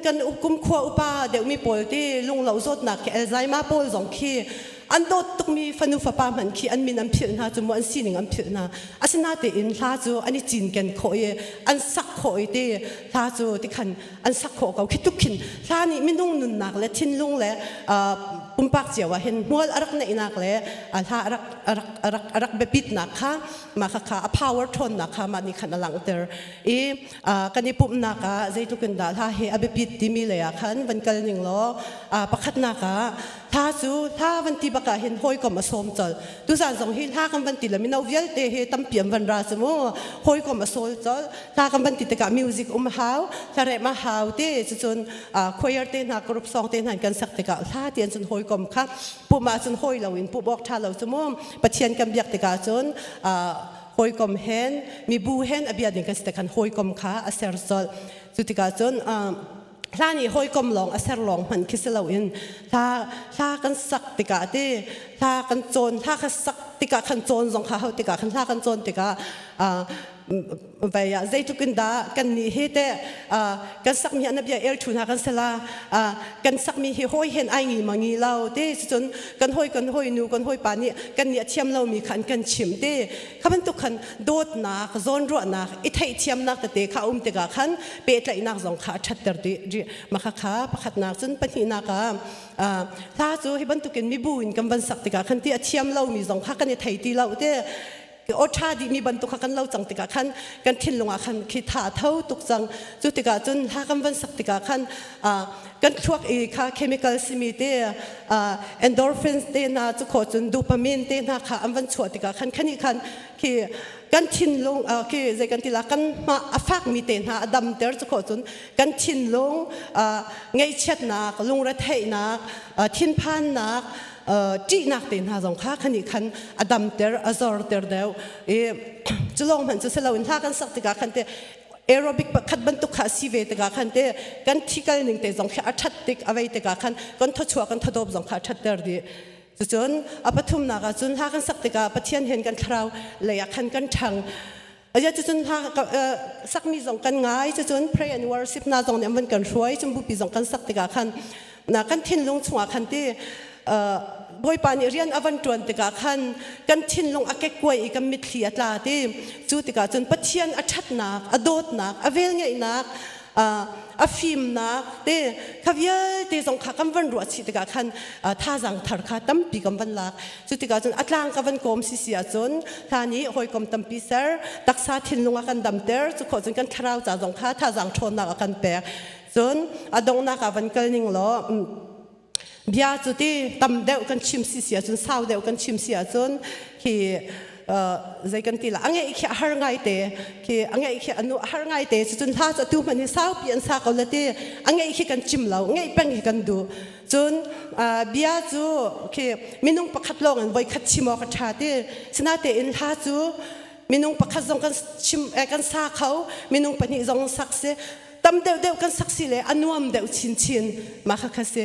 กันอุกุมขวาอุปาเดี๋ยวมีปอยเตลุงเหล่าสดนักเอลไซมาปอยสองคีอันโดดตุกมีฟันุฟ้าปามันคีอันมีน้ำเพียรนะจมูกอันสีหนึ่งอันเพียรนะอาศัยนาเตอินลาจูอันนี้จีนกันโคยอันสักโคยเตลาจูที่ขันอันสักโคเขาคิดทุกขินลานี่ไม่นุ่งนุ่นนักและทิ้นลุงและปุ่มปากเจียวเห็นมัวรักในนักและลารักเบบิดนักค่ะมาค่ะpower tone นักค่ะมานี่ขันหลังเตอร์กันนี่ปุ่มนักใจทุกคนด่าลาเฮอเบบิดที่มีเลยขันวันกันหนึ่งล้อประคัดนักถ้าจูถ้าวันที่ประกาศเห็นห้อยก็มาสมจดดูสารสองหินถ้ากันวันที่ละมินาเวียลเตะเหตั้มเปี่ยมวันราสมห้อยก็มาสมจดถ้ากันวันที่ตะการมิวสิกหาวถ้าเรมาหาวเตะจนคุยเตะนักกรุ๊ปสองเตะหันกันสักตะการถ้าเตียนจนห้อยก็มาผู้มาจนห้อยเราอินผู้บอกท่าเราสมปะเทียนกันเบียกตะการจนห้อยก็เห็นมีบูเห็นอภิญญากันสักกันห้อยก็มาอาเซอร์จดจุดตะการจนถ้านี่ห้อยกลมลองอาเซอร์ลองมันคิดเราอินถ้ากันสักติกาที่ถ้ากันโจนถ้ากันสักติกาขันโจนสองขาติกาขันถ้ากันโจนติกาไปใจทุกินดากันนี่เฮเตกันสักมีอันนั้นเอลชูนากันเสลากันสักมีห้อยเห็นไอ้งี้มังงี้เราเตจนกันห้อยนูกันห้อยปานี่กันเนี่ยเทียมเรามีขันกันชิมเตข้ามันตุกขันโดดนักโซนรัวนักอิทธิเทียมนักแต่ข้าติกาขันเปตไลนักสองขาชัดเตอร์ดีมาขาประคัดนักจนปนินักถ้าจูให้บรรทุกินมีบุญกันบันสักติกาขันที่เทียมเรามีสองขากันเนี่ยไทยตีเราเตโอชาดีมีบรรทุกกันเราจังติกาขันกันทิ้งลงอาขันคิดท่าเท่าตุกจังจุติกาจนถ้ากันวันสักติกาขันกันช่วยอีกค่ะเคมีคอลสิมีเตเอนโดรฟินเตน่าจุกขจนดูปามินเตน่าค่ะอันวันช่วยติกาขันขันอีกขันคือกันทิ้งลงคือใจกันทีละกันมาฟักมีเตน่าดำเตอร์จุกขจนกันทิ้งลงไงเช็ดนักลงระเทนักทิ้งพันนักจีนักเต็นหาสองข้าขันอีกขันอดัมเตอร์อซอร์เตอร์เดียวจะลองมันจะเสลาอินท่ากันสักติกาขันเตแอโรบิกขัดบรรทุกขาซีเวติกาขันเตกันที่กันหนึ่งเตสองข้าอัดชัดติกเอาไว้ติกาขันกันทัชัวกันทัดอบสองข้าชัดเตอร์ดีจนอปทุมนักจนท่ากันสักติกาปะเทียนเห็นกันคราวเลยขันกันชังอาจจะจนท่าสักมีสองกันง่ายจน pray and worship น่าสองเนี่ยมันกันช่วยจนบุปีสองกันสักติกาขันนักกันทิ้งลงชัวขันเตบอยปานิเรียนอวันจวนติกาขันกันทิ้งลงอาเกกวยอีกมิดเลียตลาที่จูติกาจนปัจเจียนอัชัดนักอโดดนักอเวลเงยนักอฟิมนักเต้ขวิลเต้สงขากันวันรัวชิติกาขันท่าจังทาร์คาตั้มปีกันวันลักจูติกาจนอัตลางกันวันกอมสิเสียจนท่านี้หอยกอมตั้มปีเซอร์ตักษาทิ้งลงอากันดำเตอร์จุขอจนกันคราวจ่าสงขาท่าจังชนนักอากันแปะจนอดงนักกันวันเกลนิงล้อบิอาจุดที่ตำเดวกันชิมเสียจนเศร้าเดวกันชิมเสียจนที่ใจกันทีละอังเงยขี้หาง่ายเตะที่อังเงยขี้อนุหาง่ายเตะจนท่าจะดูมันเศร้าเปลี่ยนสากลเตะอังเงยขี้กันชิมเราอังเงยเป็นกันดูจนบิอาจูที่มินุงประคัดลงอันไว้คัดชิมอคัดชาเตะสนาเตอินท่าจูมินุงประคัดลงกันชิมกันสาเขามินุงปนิจงสักเสตำเดียวกันสักสิเลยอันนวมเดียวชินมาค่ะเส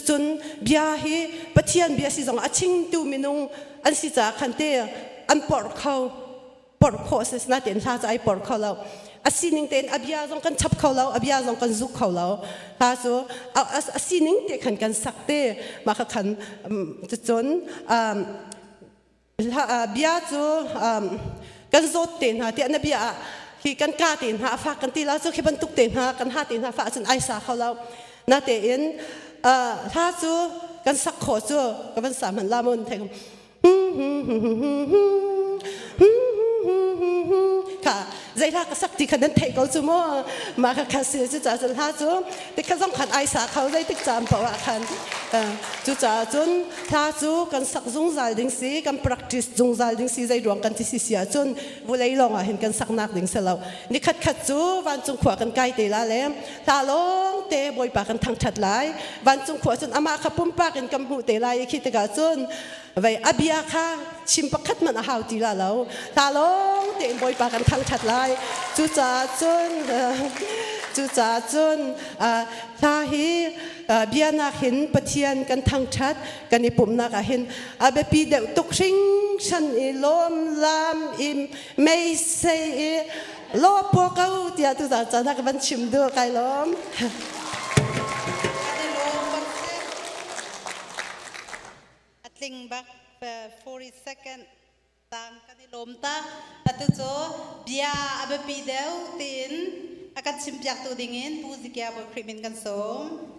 จนบิอาฮีปะเทียนบิอาสิจงอาชิงตูมินุงอันสิจ่าคันเตอันปอดเขาเสนาเต็นท่าจะไอปอดเขาเราอาศินิงเต็นอบิอาจงกันชับเขาเราอบิอาจงกันซุกเขาเราท่าจูอาศินิงเตขันกันสักเตมาค่ะขันจนบิอาจูกันโซเต็นฮะที่อันบิอาที่กันกาเต็นหาฝากกันตีแล้วจะคิดบรรทุกเต็นหากันหาเต็นหาฝากจนไอสาเขาแล้วนาเต็นถ้าจูกันสักขอจูกันเป็นสามันลามุนเทงค่ะใจท่าก็สักทีขนาดเทเขาจูมั่วมาค่ะเสียจูจ่าจนท่าจูแต่ข้าต้องขันไอสาเขาได้ติดจำเพราะว่าขันจูจ่าจนท่าจูกันสักจงใจดิ้งสีกัน practice จงใจดิ้งสีใจดวงกันที่เสียจนวุ้ยลองเห็นกันสักนักดิ้งเสลานี่ขัดจูวันจงขวากันไกลเตละแล้วท่าลงเตะบอยปากกันทางชัดไหลวันจงขวาจนอามาขับปุ่มปากกันกำหูเตะไหลคิดตะกาจนไว้อบิอาค่ะชิมปักขัดมันหาวตีละแล้วท่าลงเตะบอยปากกันทางชัดไหลจูจ่าจน จูจ่าจุนลาฮีเบียนักเห็นปะเทียนกันทางชัดกันในปุ่มนักเห็นเบปีเดวตุกชิงฉันอิลมลามอิมไม่เซโลพวกเขาเดียจูจ่าจะนักบันชิมดูไกลล้อม Atling bak 40 second tang kanilom ta atu cho bia abapi deu tin akan simpyak tu dingin puzikya bo krimin kan som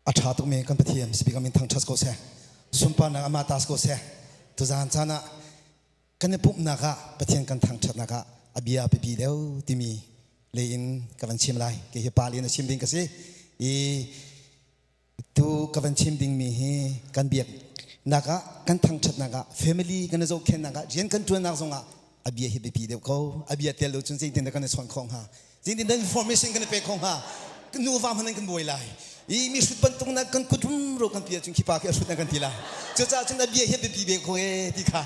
Acha tu me kan pathiam sibi kamin thang thas ko se sumpa na ama tas ko se tu zan chana kan pup na ka pathian kan thang that na ka abia pe pi deu timi le in kavan chim lai ke he pali na chim ding ka se e tu kavan chim ding mi he kan biak na ka kan thang that na ka family kan zo khen na ka jen kan tu na zonga abia he pe pi deu ko abia tel lo chun jing tin kan son khong ha jing tin information kan pe khong ha nu va man kan boi lai mi sut pantung na kan kudum ro kan pia chung ki pa ke sut na kan tila chu cha chung na bia he bi be ko e ti kha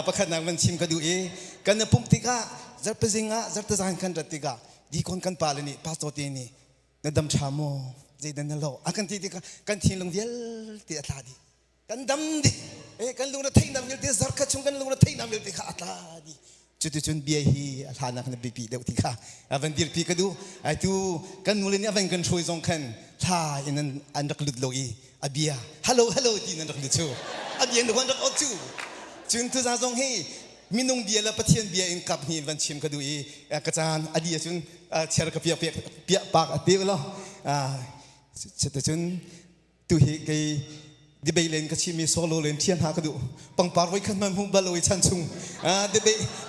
pakhat na man chim ka du e kan na pum ti ka zar pe zinga zar ta zan kan rat ti ka di kon kan pa le ni pastor ti ni na dam chamo je dan na lo akan ti ka kan thin long vial ti atla di kan dam di e kan lung na thai nam vial ti zar ka chung kan lung na thai nam vial ti kha atla di chu tu chun bia hi athana kan bi pi de ti kha avan dir pi ka du ai tu kan nulen ni avan kan chui zong kan tha in an rak lut loi abia hello ti nan rak lut chu abia no wan rak o chu chun tu za zong he minung bia la pathian bia in kap ni van chim ka du e ka chan adia chun cher ka pia pak ate lo chu chun tu hi ke di bay len ka chimi solo len thian ha ka du pang par wai khan man hu ba loi chan chung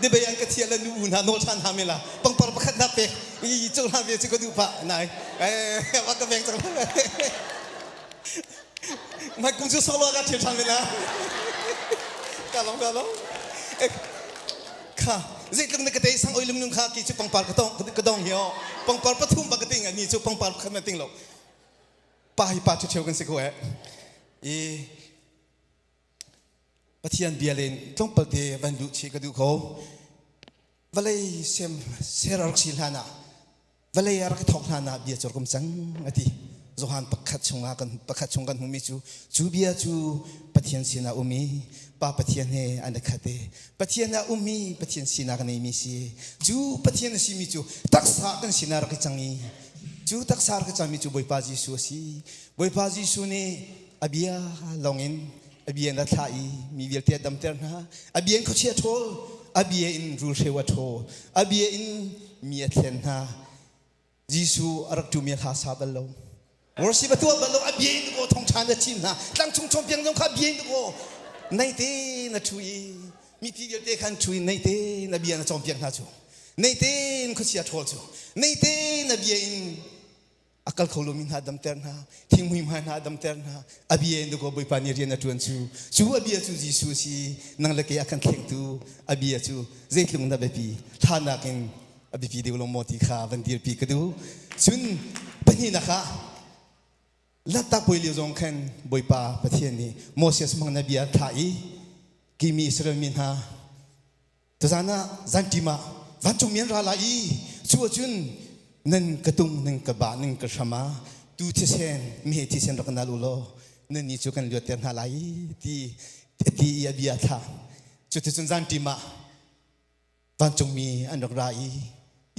di bay an ka thian la nu na no chan ha me la pang par pakhat na pe i chu ha be chu ka du pa nai wa ka beng chang mai kung chu solo ka thian chan me la ka long ka zai tlung na ka dei sang oi lum nung kha ki chu pang par ka dong hio pang par pathum ba ka ting ani chu pang par khan na ting lo pa hi pa chu cheu kan se ko e pathian bialen tong palte van du chi ka du ko valai sem serar silhana valai ar ka thok hana bia chor kum chang ati zohan pakhat chung kan humi chu bia chu pathian sina umi pa pathian he an khate pathian na umi pathian sina kan mi si chu pathian si mi chu taksa kan sina ra ka changi chu taksa ra ka changi chu boipa ji su si boipa ji su ni abia longin abia na thai mi vil te dam ter na abia ko chia thol abia in rul shewa thol abia in mi athen na jisu arak tu mi ha sa balo worship tu balo abia in ko thong chan da chim na tang chung chom piang jong kha abia in ko nei te na thui mi pi vil te khan thui nei te na bia na chom piang na chu nei te ko chia thol chu nei te na bia in akal kholomin ha dam ter na thinghui ma na dam ter na abia ndo ko boi pani rian na tuan chu abia chu ji su si nang la ke akan theng tu abia chu zeitlung na be pi thana kin abi pi de lo moti kha van dir pi ka du chun pani na kha la ta poi li zong khan boi pa pathian ni moses mang na bia thai ki mi israel min ha to zana zantima van chung mian ra la i chu chun nan katung nan kaba nan kasama tu tisen mi tisen rak na lu lo nan ni chu kan lu ter na lai ti ya bia tha chu te chun zan ti ma van chung mi an rak rai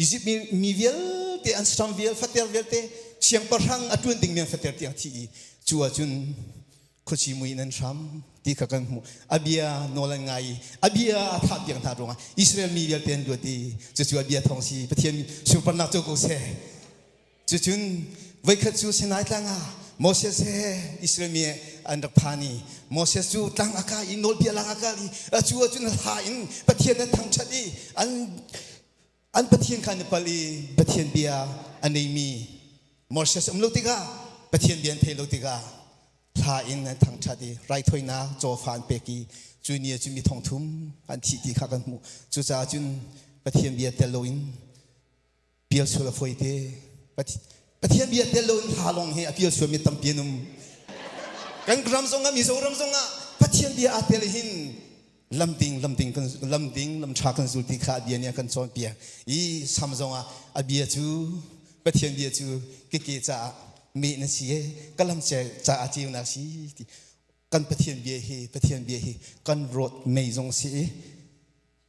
is it mi vial te an stram vial fater vial te siang parang atun ding men fater tiang ti chu chun khochi mui nan sham ti ka kan mu abia nolan ngai abia tha tiang tha ronga israel mi vial ten du ti chu abia thong si pathian super na chu ko se chun vai khat chu senai tlanga moses he israel mi an rak phani moses chu tlang aka inol pia lang aka li chu chun ha in pathian thang chati an pathian khan pali pathian bia anei mi moses amlo tiga pathian bian thei lo tiga tha in thang chati rai thoina cho fan peki junior chu mi thong thum an thi ti kha kan mu chu cha chun pathian bia teloin pial sula foite pathian bia telon halong he apil su mi tam pianum กันกรำทรงมีโซรำทรงพัฒนเบียอาเตลหินลำดิ่งลำชากันสุติขาเบียเนี่ยกันโซนเปียอีสามทรงอาเบียจูพัฒนเบียจูเกจ้ามีนั่นสิก็ลำเจจ้าอาจิวนักสิกันพัฒนเบียฮีกันรถไม่ทรงสิ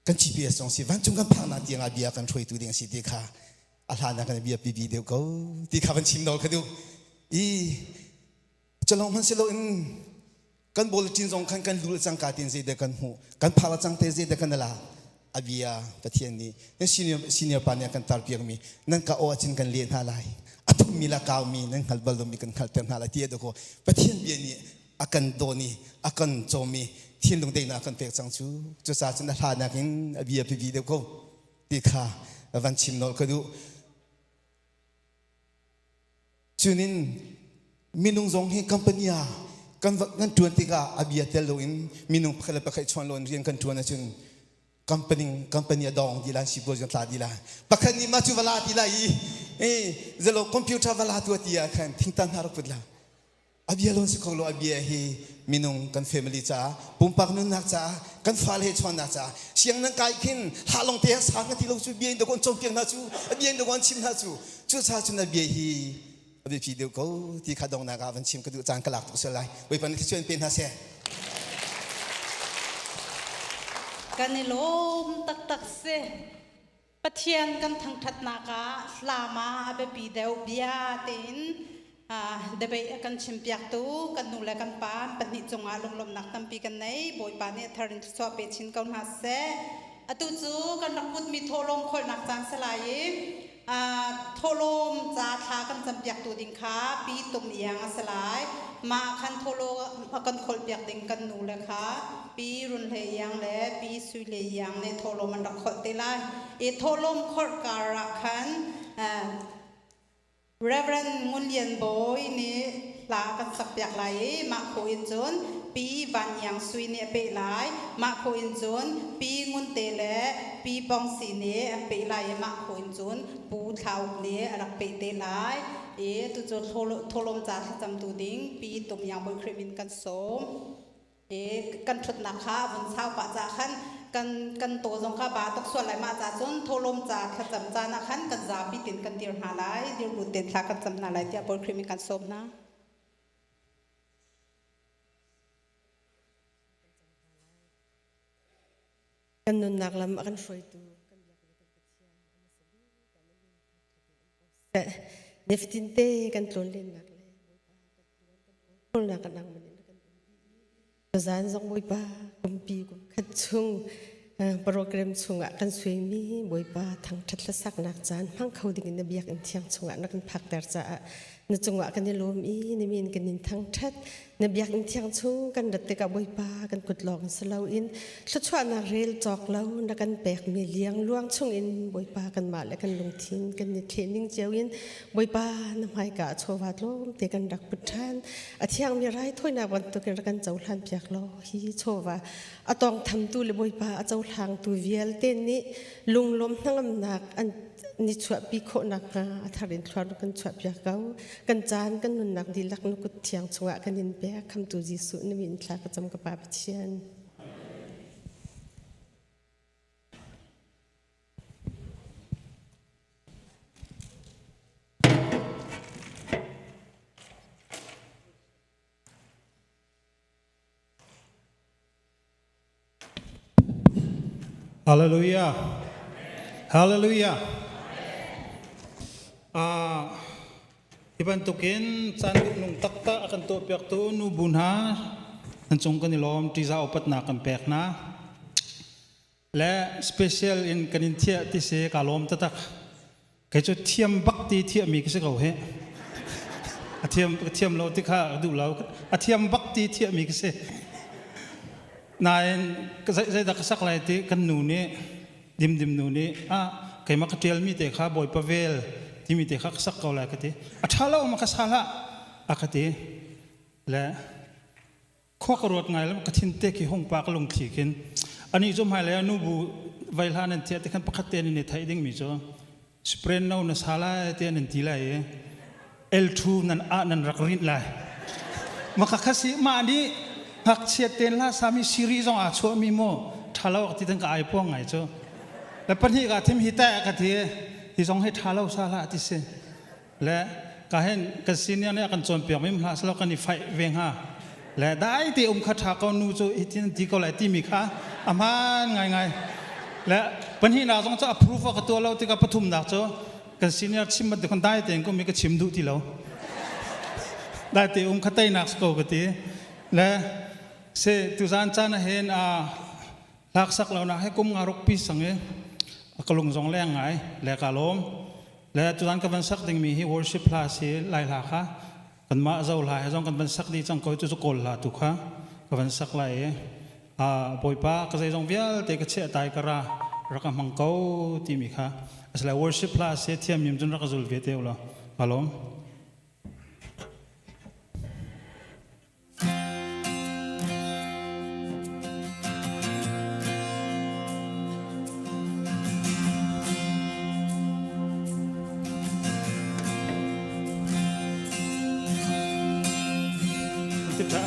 กันชีเบียทรงสิวันจงกันพังนาเตียงอาเบียกันช่วยตัวเดียงสิติขาอาลานักกันเบียปีเดียวก็ติขาวันชิมนอลกันดูอีจะลองมันสิโลอินกันบอลจินซงกันดูจังการตินเซเดกันหูกันพาลจังเตเซเดกันนั่นละอาบียาประเทศนี้นั่นซีเนียปานี่กันตาร์เปียกมีนั่นก็โอจินกันเลียนหาไลอัตุมีละกาวมีนั่นขัลบอลมีกันขัลเต็มหาไลที่เด็กก็ประเทศเบียนี้อากันโดนีอากันโจมีที่ลงเดนอากันเปียกจังชูจุดสาจันทานักินอาบียาปีเด็กก็ตีขาวันชิมนอลก็ดูจุนินมินุงซงให้กัมปนียกันจวนติกาอาเบียเตลโลอินมินุงพะเลปะไคชวนโลนเรียนกันจวนนะจึงกัมปนียดองดีลาชิบโรจันตาดีลาปะคันนี้มาจูวลาดีลาอีเจโลคอมพิวเตอร์วลาตัวตียคันทิ้งตันหารุกพุดลาอาเบียลอนสิโคโลอาเบียฮีมินุงกันเฟมิลี่จ้าปุ่มปักนุนนักจ้ากันฟาเลชวนนักจ้าเสียงนังไก่ขึ้นหาลงเตะสางกันที่เราจูเบียนตะกอนจมเปียงนาจูเบียนตะกอนชิมนาจูจูซาจูนาเบียฮีอาเบียพีเดียวก็ที่ขาดองนากาวันชิมก็ดูจางกลักตุกเสลายไว้ปันที่ชวนเป็นฮาเซ่กันในลมตักเสปะเทียนกันทั้งทัดนากาลามาอาเบปีเดวเบียตินเดบกันชิมเปียกตูกันนูเลกันปานปนิจงอาลงลมนักตั้มปีกันในบอยปานเนี่ยทารินสอบเปชินกันหาเสอตุจูกันนักบุญมีโทลมคนนักจานสลายโทลมจาทากันจำเปียกตูดิงค้าปีตุ่มเอียงสลายมาคันโทโลกันคนเปียกดิงกันนูเลยค่ะปีรุนเลียงและปีสุเลียงในโทโลมันรักขดติลายโทลมขดการะคันReverend งุนเยียนโบยนี่ลากันสักเปียกไหลมาโคอินจนปีวันยังสุยเนี่ยเปไหลมาโคอินจนปีงุนเตเลปีปองสีเนี่ยเปไหลมาโคอินจนปูเท้าเนี่ยรักเปเตไหลตุจโทลมจ่าจำตูดิ้งปีตุ่มยังบนคริมินกันโสมกันชุดนักข้าบนเช้าปะจ่าขันกันโตจงข้าบาตกส่วนไหลมาจ่าจนโทลมจ่าขจำจานะขันกันจ่าปีตินกันเดียวหาไหลเดียวบุตรเด่นทากันจำนาไหลเดียวบนคริมินกันโสมนะกันนุนนักลำกันช่วยตัวแต่เนฟตินเต้กันตรวจเล่นนักเลยคนนักกันนั่งมันกันตัวจานส่งบอยป้ากุมปีกุมขัดชุ่งโปรแกรมชุ่งอ่ะกันสวยมีบอยป้าทั้งทัดละสักนักจานพังเขาดิ่งในเบียกันเที่ยงชุ่งอ่ะนักกันพักแต่จะในจังหวะกันในลมในมีนกันนินทั้งทัดในเบียกันเที่ยงชุ่งกันดัดเตกับบอยป้ากันกดหลอกสลาวอินชุดชวนนักเรลจอกเล่านักกันแบกมีเลี้ยงล่วงชุ่งอินบอยป้ากันมาและกันลงทิ้งกันในเทรนนิ่งเจียวอินบอยป้าน้ำหายกะโชวาดลมเตกันดักปุถานอาเที่ยงมีไรถ้วยนาวันตัวกันเจ้าหลานเปียกล้อฮีโชวาอาตองทำตู้เลยบอยป้าเจ้าทางตู้เวียลเต้นนี้ลุงลมทั้งอำนาจอันนี่ช่วยปีโคนักงาทารินทรอนกันช่วยเปียกเขากันจานกันนุนนักดีลักนุกุเทียงชงะกันยินเปียคำตูจิสุนวินทลากระจำกระปาเชียนฮาเลลูยาฮาเลลูยาiban tukin sanduk nung takta akan to pek tu nu bunha nan chong kan ilom tiza opat na kan pek na le special in kanin thia ti se kalom tatak kai chu thiam bakti thia mi ki se ko he thiam lo ti kha du lo thiam bakti thia mi ki se nain ka sai da ka sak lai ti kan nu ni dim nu ni kai ma ka tel mi te kha boy pavelที่มีแต่ขักสักเกาแลกันทีอัฐาละอมาคัสฮาละอาคติและข้อกรวดไงแล้วกระทินเตกิห้องปากลงขีกินอันนี้จมหายแล้วนูบูไวลานันเทียที่ขันประคัตเตนินในไทยดิ้งมีจ้ะสเปรนเอาเนสฮาละเตียนันทีไรเอลทูนันนันรักรินไล มาคักสิมานี่หักเชียเต็นล่าสามีซีรีส์จงอาชัวมีโมทาเลาที่ตั้งกายพวงไงเจ้าและปัญหาการที่มีแต่กันที่ที่จงให้ทาเลาซาละที่เสและการเห็นกันสิเนี่ยกันจนเปียกไม่มาสแล้วกันนี่ไฟเวงฮะและได้ที่คาถาเขานูโจอีที่เขาไหลที่มีค่าอามันไงและปัญหาเราต้องจะ approve กับตัวเราที่กับปฐุมดักเจ้ากันสิเนี่ยชิมมันเด็กคนได้แต่ก็มีก็ชิมดูที่เราได้ที่ขัดใจนักสกอที่และเสตุจานจานเห็นลักษักเรานะให้กุมงารกปีสังเกตกลงจงแรงไงและกาลมและตุจานกับบันสักดิ่งมี worship class หลายหลักค่ะกันมาเจ้าหลายจงกันบันสักดีจังก็จะกลละทุกค่ะกับบันสักหลายปอยป้าก็จะจงเวียลแต่ก็เชื่อตายกระรักมังเกาที่มีค่ะสลาย worship class เทียมยิมจนรักจุลเวทีละกาลม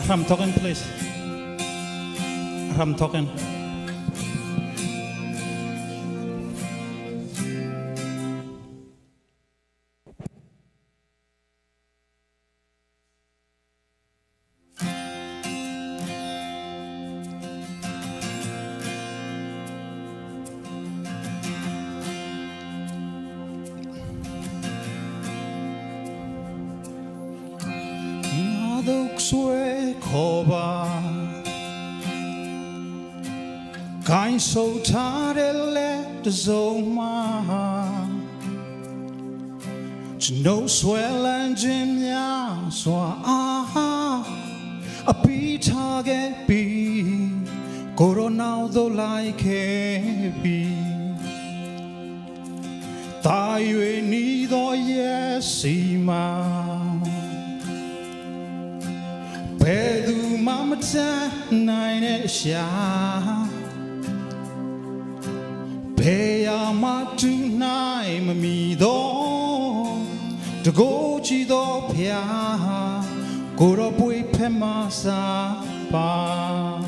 Ram token please. Ram token. Kain so tare le de zoma no swell and jim ya so a pita get be corona do like be tai ni do yesima pedu mamata nine sha Peya matunai mamido to go chido pia goro pui pemasa pa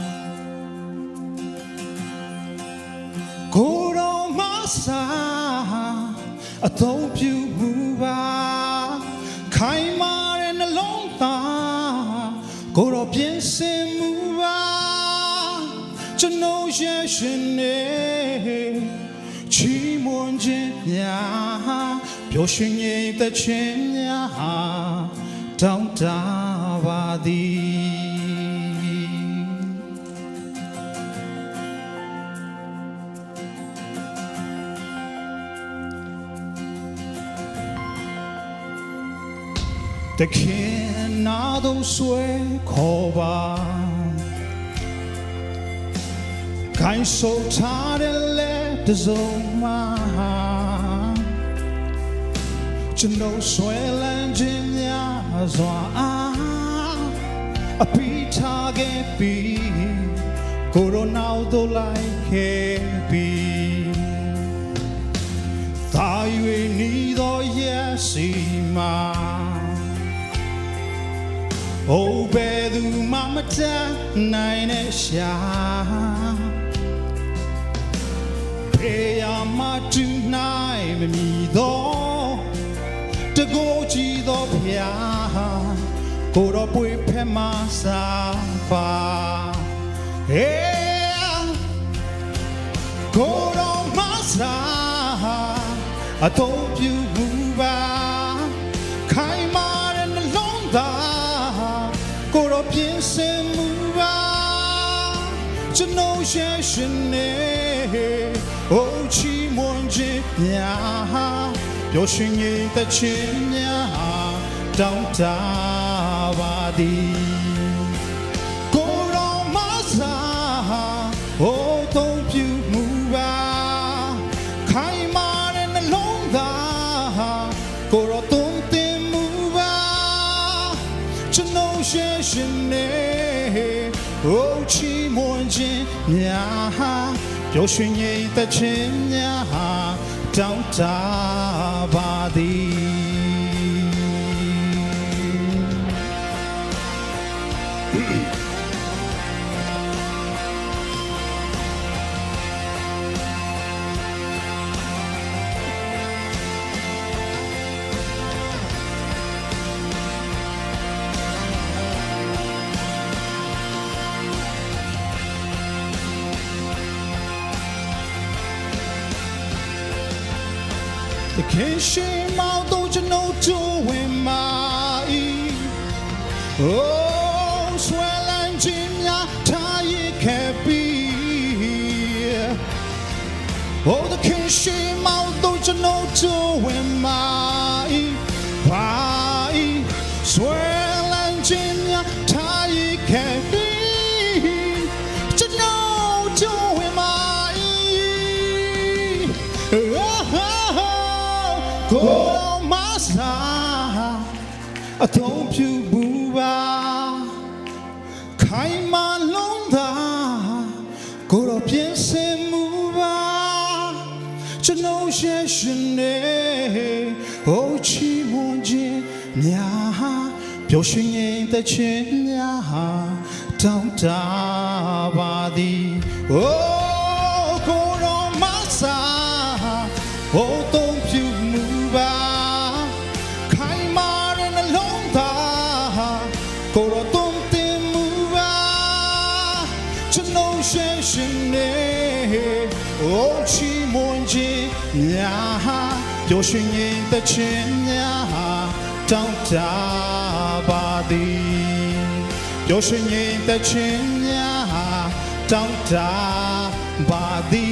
goro masa I told you muba kaimar and along ta goro piense muba to know yeshine chỉ muốn chết nhà biểu sinh nhẹ ta trên nhà trong ta và đi ta khiến na đâu xuôi khó ba cái số ta để lẽ de zoma to no swell and jim ya zoa a pita get be coronado like be ta yu ni do yesima o bedu mamata nine sha Peya matunai mamido to go chido pia goro pui pemasa pa goro masa I told you muba kaimar and londa goro piense muba to no sheshine Oh, chỉ muốn chết nhà, biểu suy nghĩ ta trên nhà, trong ta và đi. Cô đó mà ra, oh, don't you move out. Khai mà đến lòng ta, cô đó don't tìm move out. Cho nó sẽ xin nè, oh, chỉ muốn chết nhà. Biểu suy nghĩ ta trên nhà trong ta và đi The Kishi Maudo Janoto in my Oh, swell and Jinya Tai Kabi Oh, the Kishi Maudo Janoto in my Why swell and Jinya Tai Kabi Janoto in my Go Masa I told you Buba Kaima Londa Go up yes and Muba Jano Sheshine Oh Chimonji Nya Pyoshing the Chin Nya Down Tabadi Oh Go Masa Oh don't you move Kaimar and Alonda Korotum Timuva Chano Sheshine Oh Chimonji Yaha Yoshing in the Chin Yaha Down Tabadi Yoshing in the Chin Yaha Down Tabadi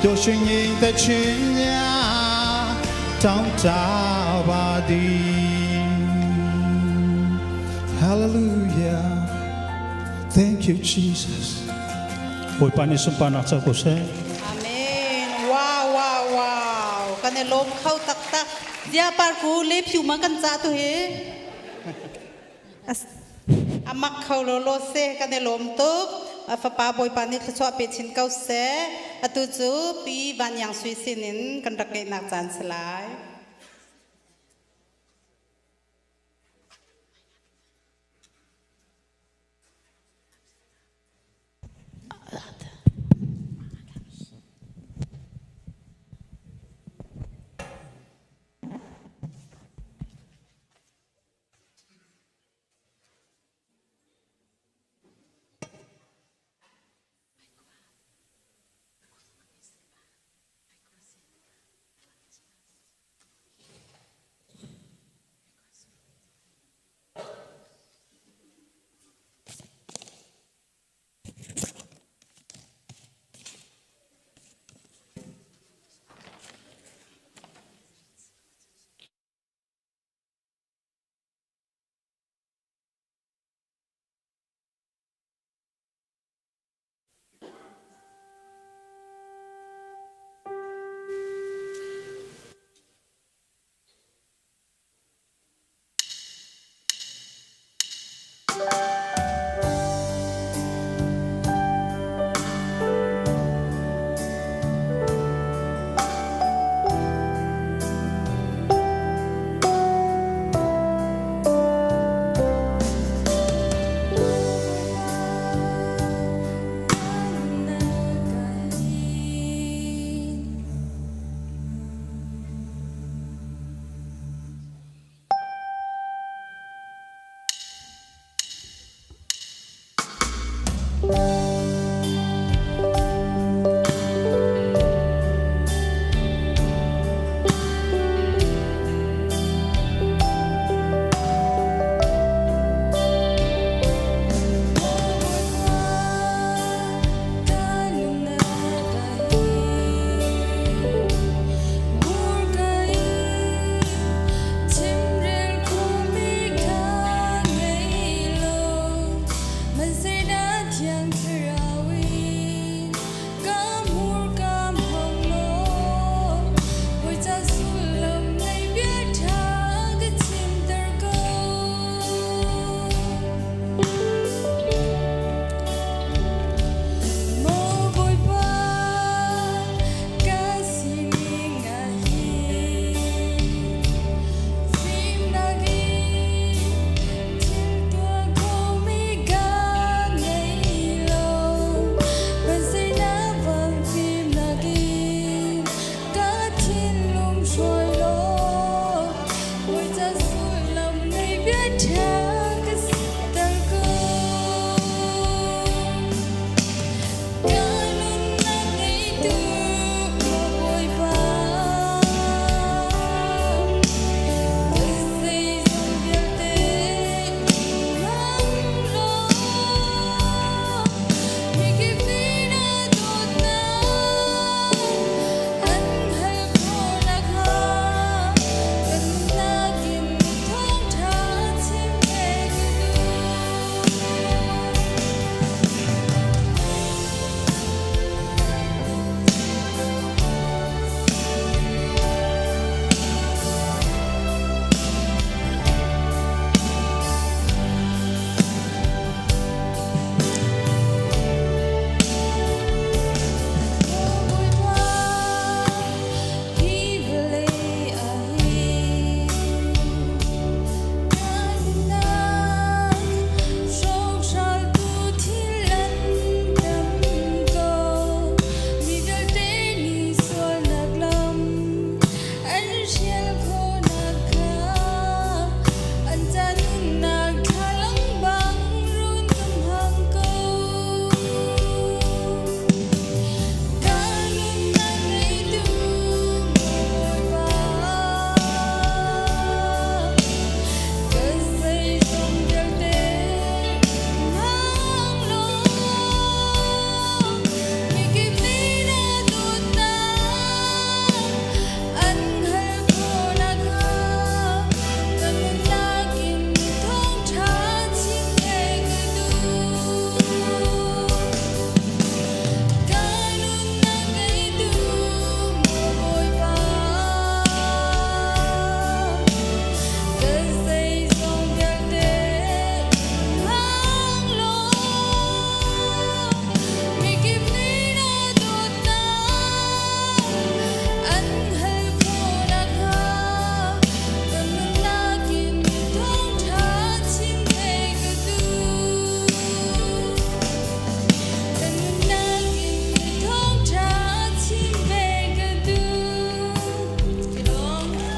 Yoshing in the Chinya Down Tabadi Hallelujah Thank you Jesus Boy pani sumpana sa ko se. Amen. Wow. Kane lom khau tak tak. Dia par ku le phiu ma kan cha tu he. Amak khau lo se kane lom tuk. Fa boy pani khso pe chin kau se. Atu chu pi ban yang sui sinin kan rak ke nak chan slai.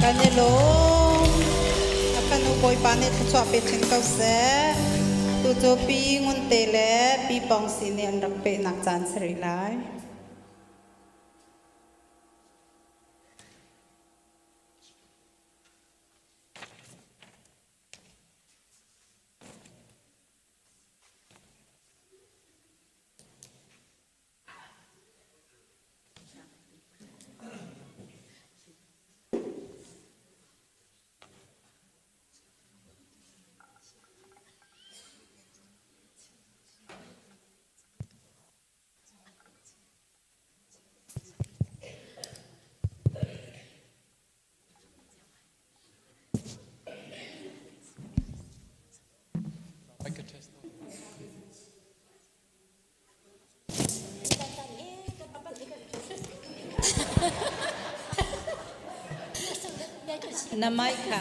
กันเนลงกันอุบอยปานเนตชอบเป็นเชิงเก้าเสตูโจปีงุนเตเลปีปองสีเนียนรักเป็นนักจานสริไล น้ำไม้ค่ะ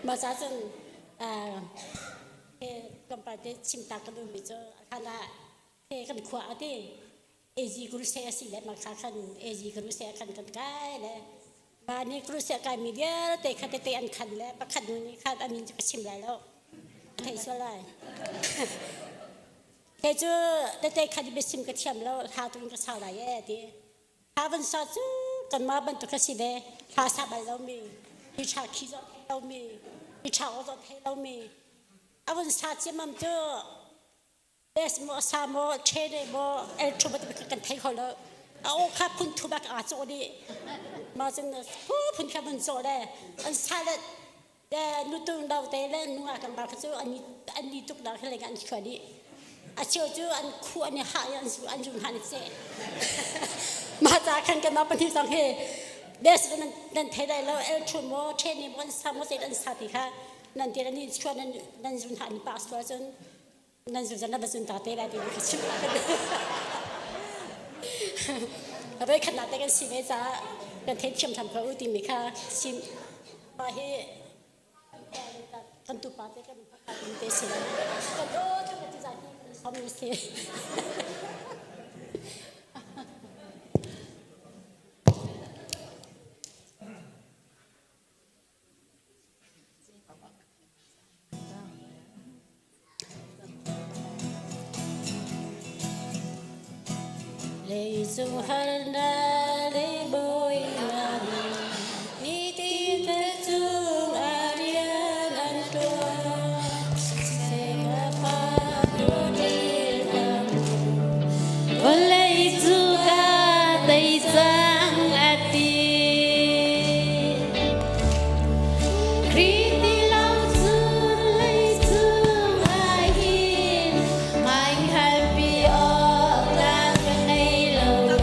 มาซาจนกำปั้นเดชิมตากันดูมิจฉาขณะกันขวาที่เอจีกรุเซียสิเลมาขันเอจีกรุเซียขันกันไกลเลยบ้านนี้กรุเซียกันมีเดียแต่ขัดแต่อันขันเลยประคันนี้ขัดอันนี้จะชิมแล้วไทยส่วนไรเฮ้ยจูแต่ขัดไปชิมกันเทียมแล้วหาตรงกระสาวไรเอ๋ดีหาบันซาจูกันมาบันตุกสิเดหาซาบันเรามีพิชาคิจเรามีพิชาอดทนเรามีอาวันซาจิมัมจูเดสโมซาโมเชเดโมเอลทูบัตเป็นกันไทยเขาแล้วเอาข้าพุนทุบักอาโจดีมาจนพุนข้าพุนโจได้อันซาเดเดนุตุงดาวเตเลนัวกันบาร์จูอันนี้ตุกดาวอะไรกันขวดีอาเชียวจูอันคู่อันนี้หายอันจุนหันเซมาจากกันกันมาเป็นที่สังเกตเดสนั่นเทได้แล้วเอลทูโมเชนี่มันซาโมเซดันซาติค่ะนั่นเดี๋ยวนี้ชวนนั่นจุนหันปาสตัวจนนั่นจุนนั่นจุนตาเตได้ดีค่ะชิบะเอาไปขนาดแต่กันสิเมจ้ากันเทปเชื่อมทำเขาอุติมิค่ะชิมมาเฮกันตุปาเตกันพักกันเตสิแล้วกันโอ้ทุกคนที่ใจที่เขามีเสียเลยสุหันนาเลยบอยนานีนิติเตจุงอาเรียนอันตัวเสกปาดูดีนังวันเลยสุกาได้จังอาทิครีติลาวสุเลยสุอาหินไม่ฮัลปีออกลากันในโลก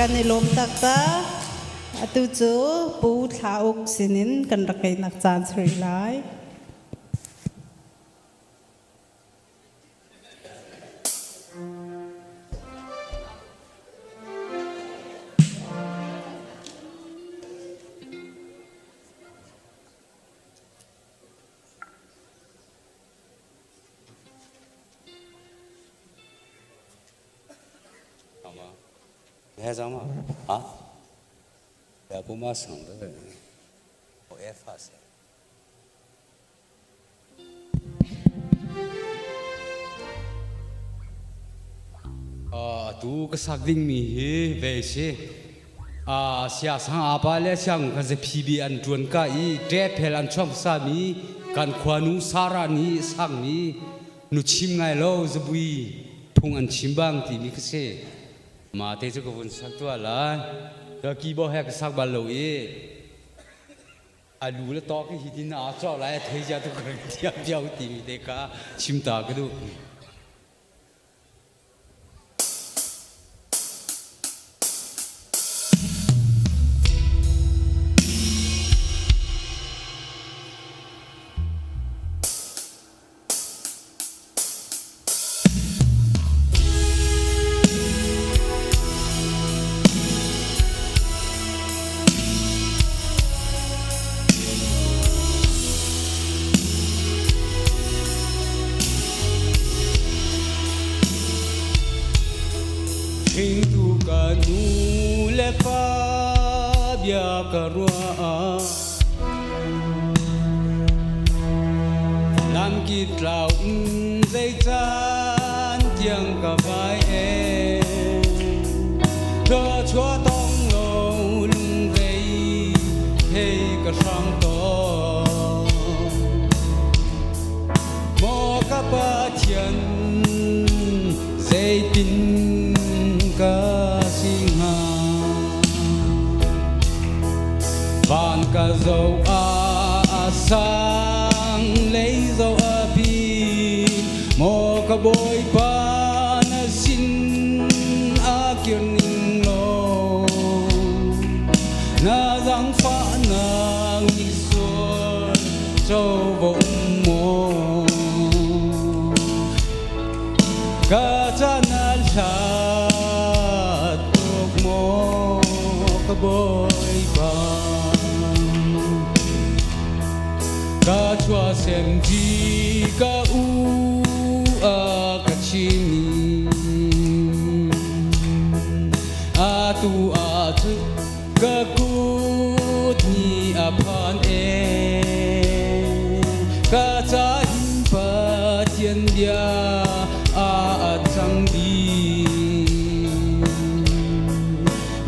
กันในลมตักตาตุจูปูทาอุกสินินกันรักนักจานสรีไล해자마아야부마성들에파세 tu cái sắc dinh mi về xe xia sang apa le sang cái gì phi an tuan ka i đẹp hel an chom sa mi kan khwanu sara ni sang mi nu chim ngai lo zbui phung an chim bang ti mi cái xe mà thế chứ có vốn sắc tua là giờ kỳ bao hè cái sắc ban lâu ấy lú là to cái gì tin à cho lại thấy ra tôi còn tiêm giao tìm thế cả chim ta cái đó Hình tu cả nu le pa bia cả rua làm kít lao dây chan tiếng cả vai em cho chúa tông lâu lung dây hay cả sang to mò cả ba thiên dây tin ca sinh ha van ca dâu sang lấy dâu pi mò ca bôi pa na xin kiên ninh lo na giang pha na nghi xuân châu vọng mò ca cha na cha bôi ban ca chua xem chi ca u ca chini tu tu ca cút ni phan e ca cha hin pa thiên dia chang đi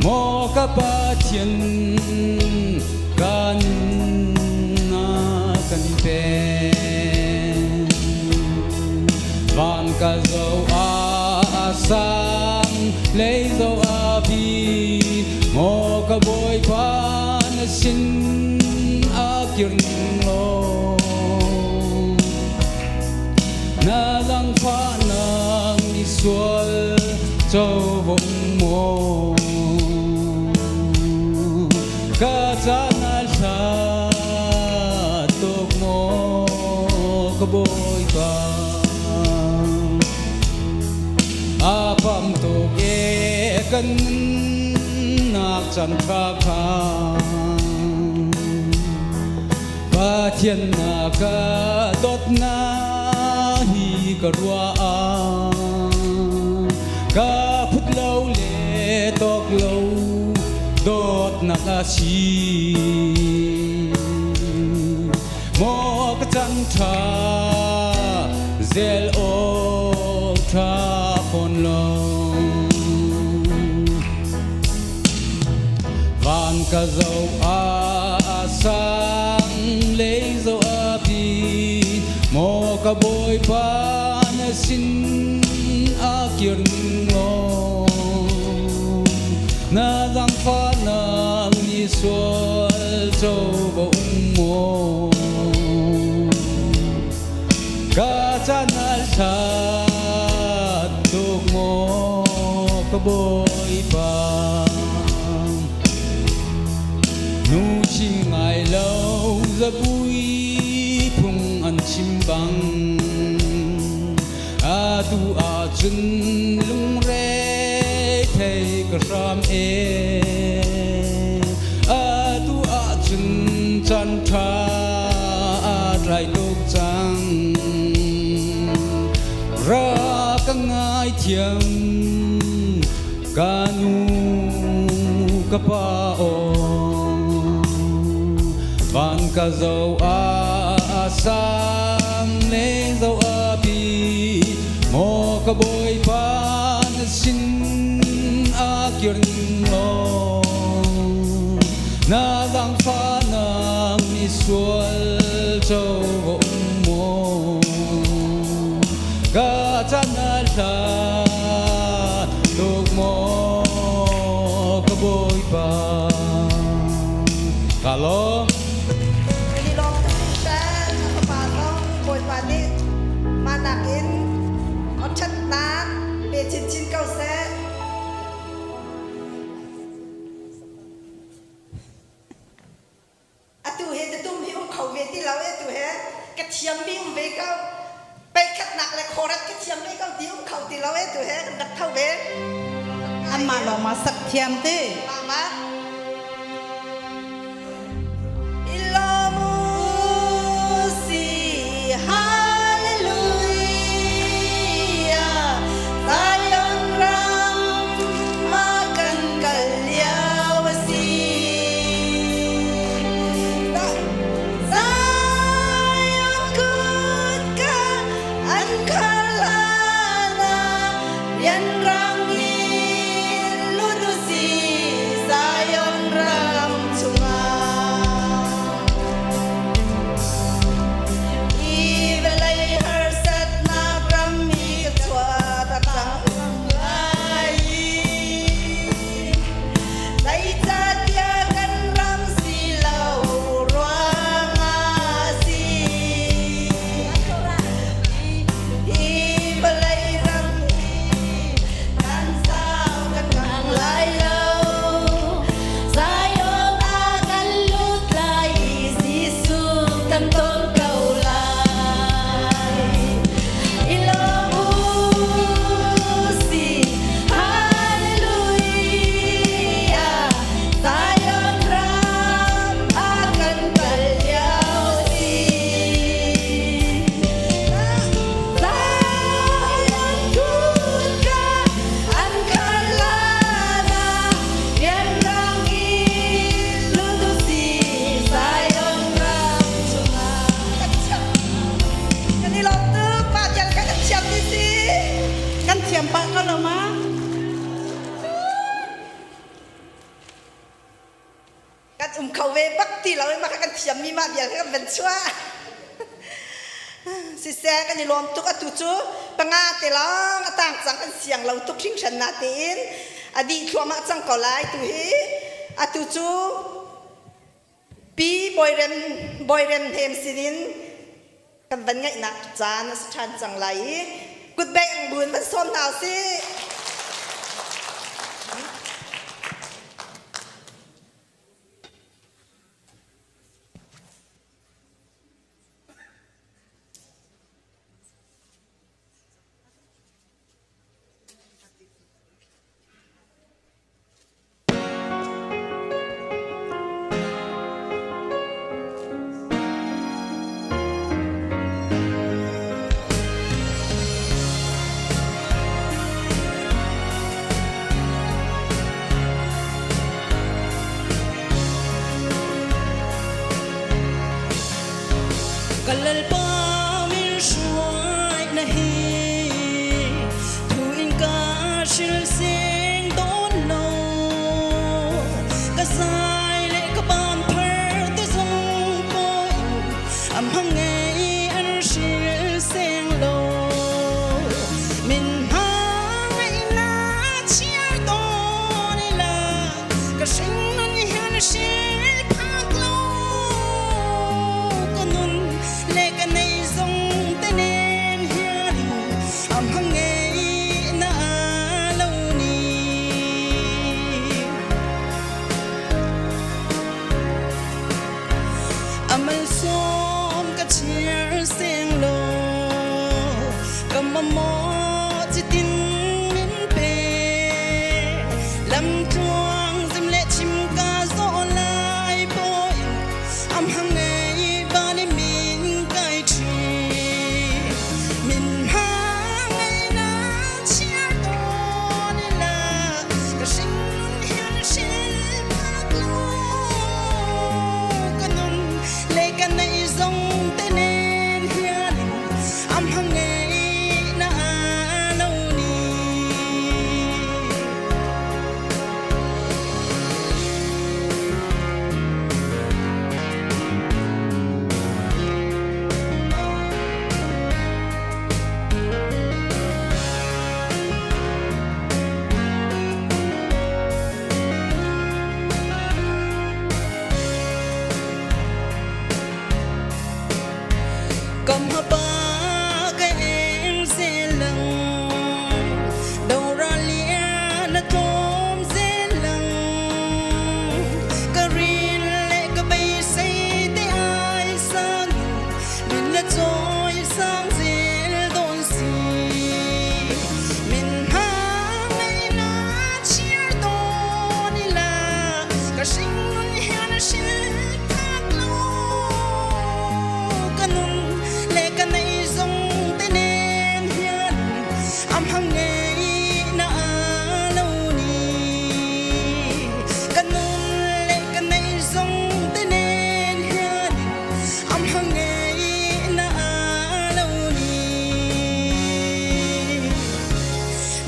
mò ca ba thiên can na can pe van ca dâu sang lấy dâu pi mò ca bôi pan xin kiên lo na giang pha na đi xuôi châu vọng mồ ca cha na sa tok mo ka boy pa apam to ke kan nak chan kha kha pa thiên na ka dot na hi ka rua ka phut lâu le tok lâu đốt nạc si mò cái chân thà zel o thà con lòng van ca dâu sang lấy dâu pi mò ca bôi pan xin kiên lo na giang pha na ni xuôi châu bông mồ ca cha na sa tuk mo ka boy pa chi ngai lâu za bui phung an chim bang a tu a chun lung re thei ka ram e a tu a chun chan tha a trai lok chang ra ka ngai thiam ka nu ka pa o van ka zo a sam ne zo a bi mo ka boy pa na sin a kyr lo na dang fa na mi sual cho mo ka chan al ta lok mo ka boy pa Hello Ini long sen kapatong boy padi manakin ochat na pe chin kau se atu he te tum hi khau ve ti law atu he ka thiam bi ve kau pe khat nak le khorat ka thiam ve kau ti khau ti law atu he dak thau ve amma lo ma sak thiam te mama khẩu về bắc thì là mà cái thiểm mi mà bây giờ cái vấn chua si xe cái này lom tuk atu chu panga te long atang chang kan siang lo tuk thing than na tin adi thua ma chang ko lai tu hi atu chu pi boy rem hem sinin kan van ngai nak chan chan chang lai kut be ang bun ban som nào si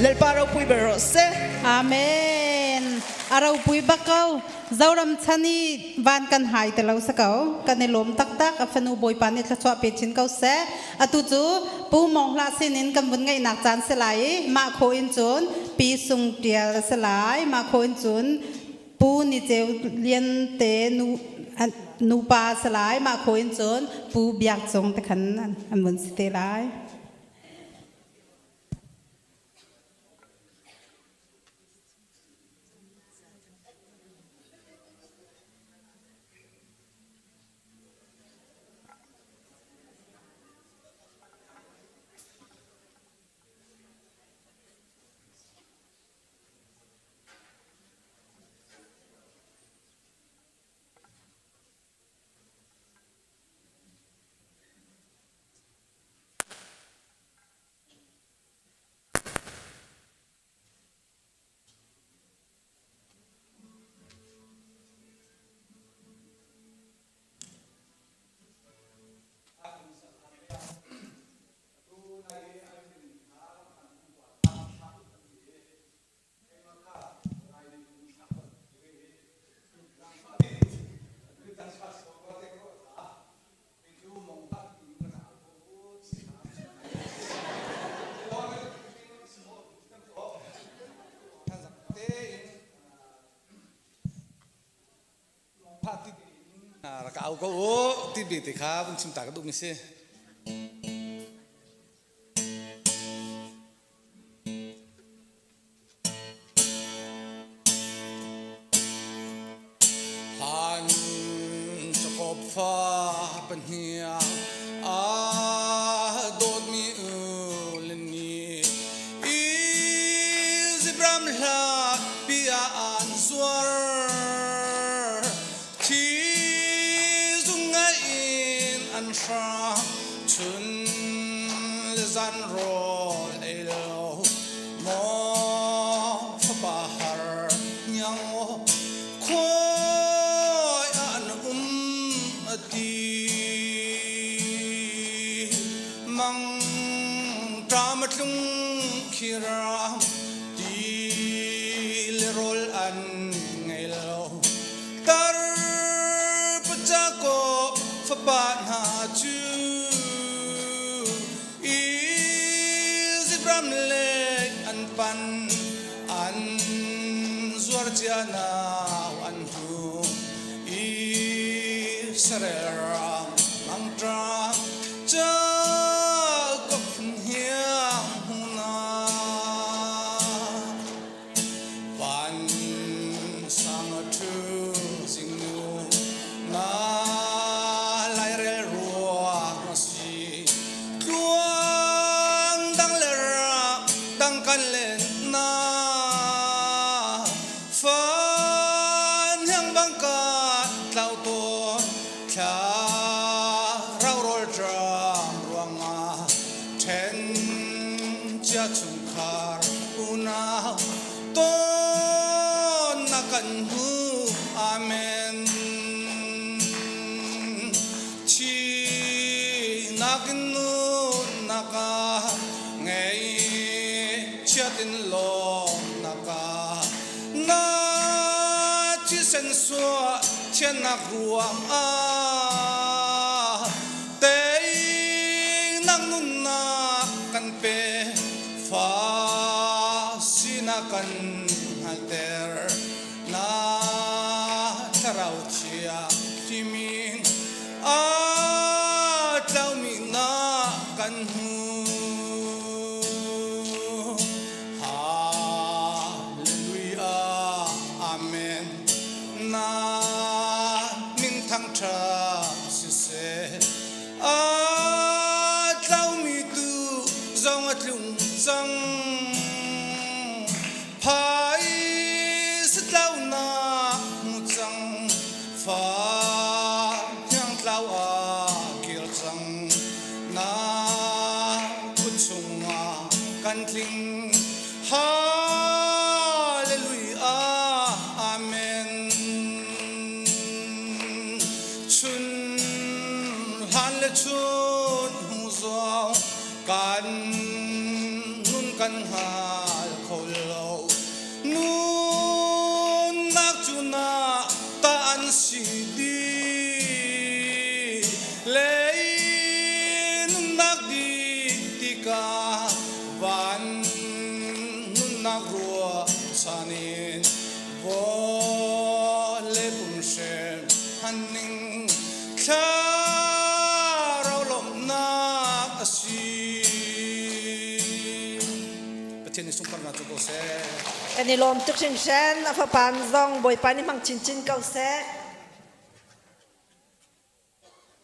lel parau pui berose Amen. Araw pui bakaw. Zauram chani van kan hai te lau sakau. Kan ne lom tak tak afanu boy panit la chwa pechin kau se. Atu chu pu mong la sinin kan bun ngai nak chan selai ma kho in chun pi sung tial selai ma kho in chun pu ni cheu lien te nu pa selai ma kho in chun pu biak chong te khan an bun si te lai. Kau kau tibi tikha pun cinta kaduk misi. Han cukup fa penhia dot mi ulni izibram la pian suar. Chun lizan roll elo mo bahar nyang koi an ati mang dramatlung kiram di lerol an ngelo tar pachako faban ha chu pan an zuar jana an hu I sarera mantra cha kop hiang huna pan sang tu singnu na lai re ruwa si tuang dang lera dang kan le Chungkar una ton nakan hu amen chi nakin nu naka ngai chatin lo naka na chi sen so chen na ruang a te nang nun na kan pe fa sinakan halter na tarau chia timin a tlau mi na kan hu hallelujah amen na min thang tha si se a tlau mi tu zong at lung sang pai sit lau na mu chang fa nhang lau a kil chang na ku chung a kan tling hallelujah amen chun han le chun hu zo kan nun kan hal khâu lâu nu nak chu na ta an si di le nak di ti ka van nu nak rua sanin vo le bum shem haning kha rau lom na asi pathian sung par na chu ko seอันนี้ลมทุกเช่นเช่นอภปานซองบอยปานนี่มังชินชินเก้าแส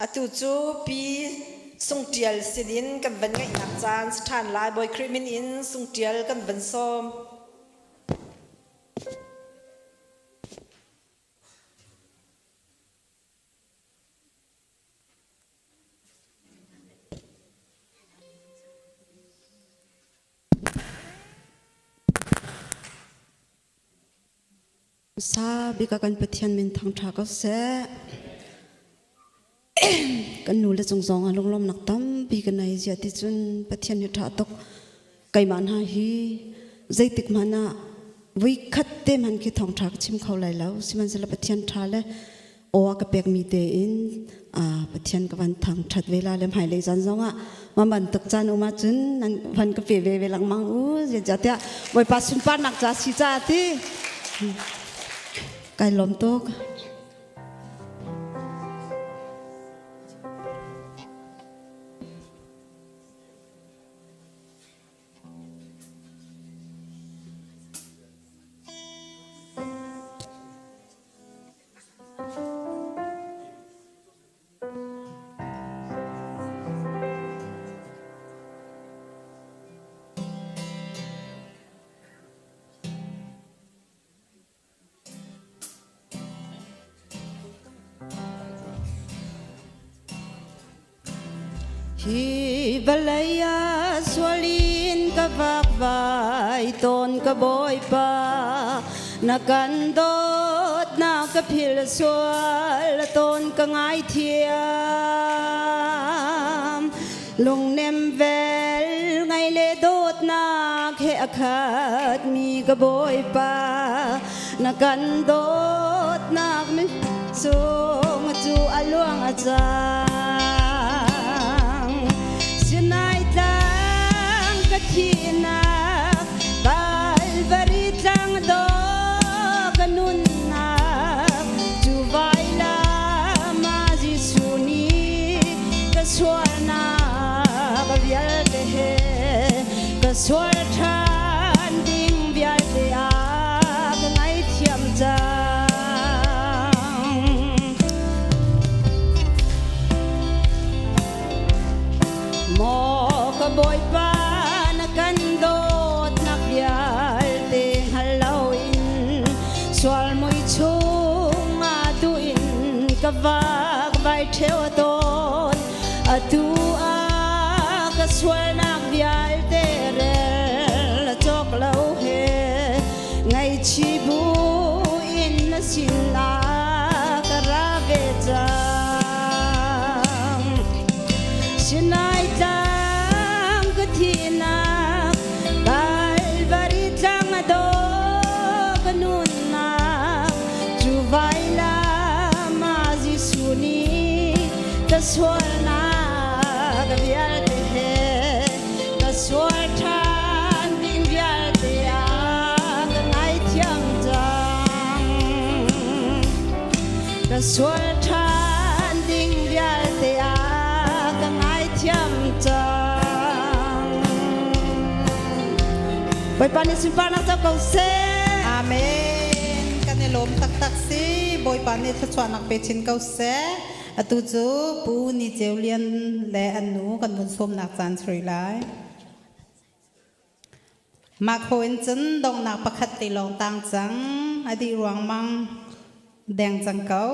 อตุจูปีสุงเตียลสิดินกันเป็นไงหนักจานสถานลายบอยคริมินอินสุงเตียลกันเป็นส้มซาบิกกันปะเทียนมินทางทาก็เสกันหนูเลยจงๆลมนักตั้มปีกันในเสียที่จุนปะเทียนยุทธาตกไก่มันหาฮีใจติกมันอะวิคัดเต็มันคิดทางทากชิมเขาไหลแล้วสิมันจะละปะเทียนทาเลยโอ้กระเปกมีเตอินปะเทียนกับวันทางทัดเวลาเล่มหายเลยจันทร์อ่ะมาบันตกจานออกมาจุนนั้นวันกระเปเวลังมังเสียจัดเตะไว้ปัสสุนปานักจ่าสิจ่าที่ไก่ลมตก Hi balaya swalin kavak vai ton kaboy pa nakandot nakapil swal ton kangai thiam lung nem vel ngai le dot nak he akhat mi kaboy pa nakandot nak mi sung chu aluang acha Tina Calvary tang do kanun na Juvaila mazisuni kaswana kavyal tehe kaswar than ding vyal te a ngai thiam jang mo ka boy pa Kandot nakyal te halawin Swal mo'y chung atuin Kavag bay tewaton Atua kaswal nakyal te rel Choklaw he Ngay chibuin na sina karavejang Sinay tang katina Kaswal na kavyal tehe Kaswal than ding vyal te a kangai thiam jang Kaswal than ding vyal te a kangai thiam jang Boy pani simpana sa kau se Amen Kanilom tak si boy pani thachwanak pechin kau se Atu chu pu ni jeulian le anu kan bun som nak chan thrui lai ma khoin chen dong nak pakhat ti long tang chang adi ruang mang deng chang kau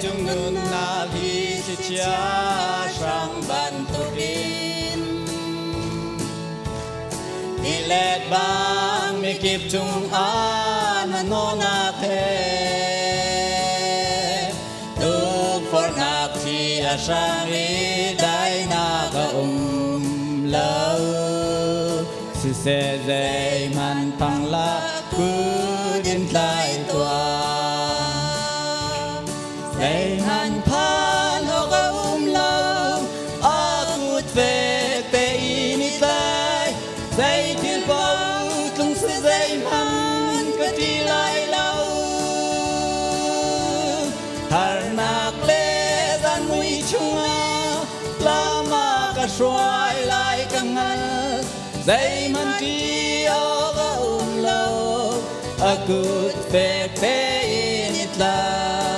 chung nun na hi chi chia sang ban tu din đi lệ bang mi kịp chung an no na the tu for na thi a sang ri dai na ka lâu sự sẽ dây man phăng la cứ đến lại tua dây man phan ho ga lâu a cút về pe ini lai dây thiên bao tung sự dây man cái đi lại lâu har nak le gian mui chunga lama ka xoay lại ka ngal dây man chi o ga lâu a cút về pe ini lai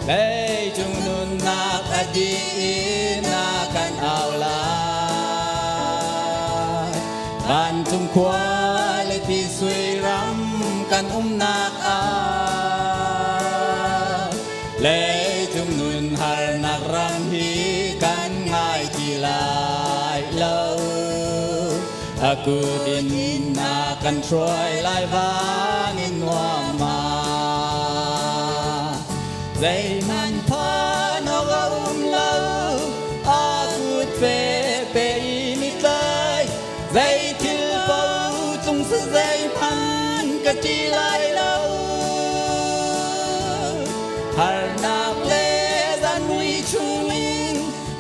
đây chung nun na adi na kan ao la ban chung khua le ti suy ram kan na a le chung nun har na ram hi kan ngai ti lai lâu a ku din na kan troi lai van in ma dây man pha nó lâu a cút về pe ini lai dây thiên bao chung sự dây man cái chi lai lâu har nak le gian mui chung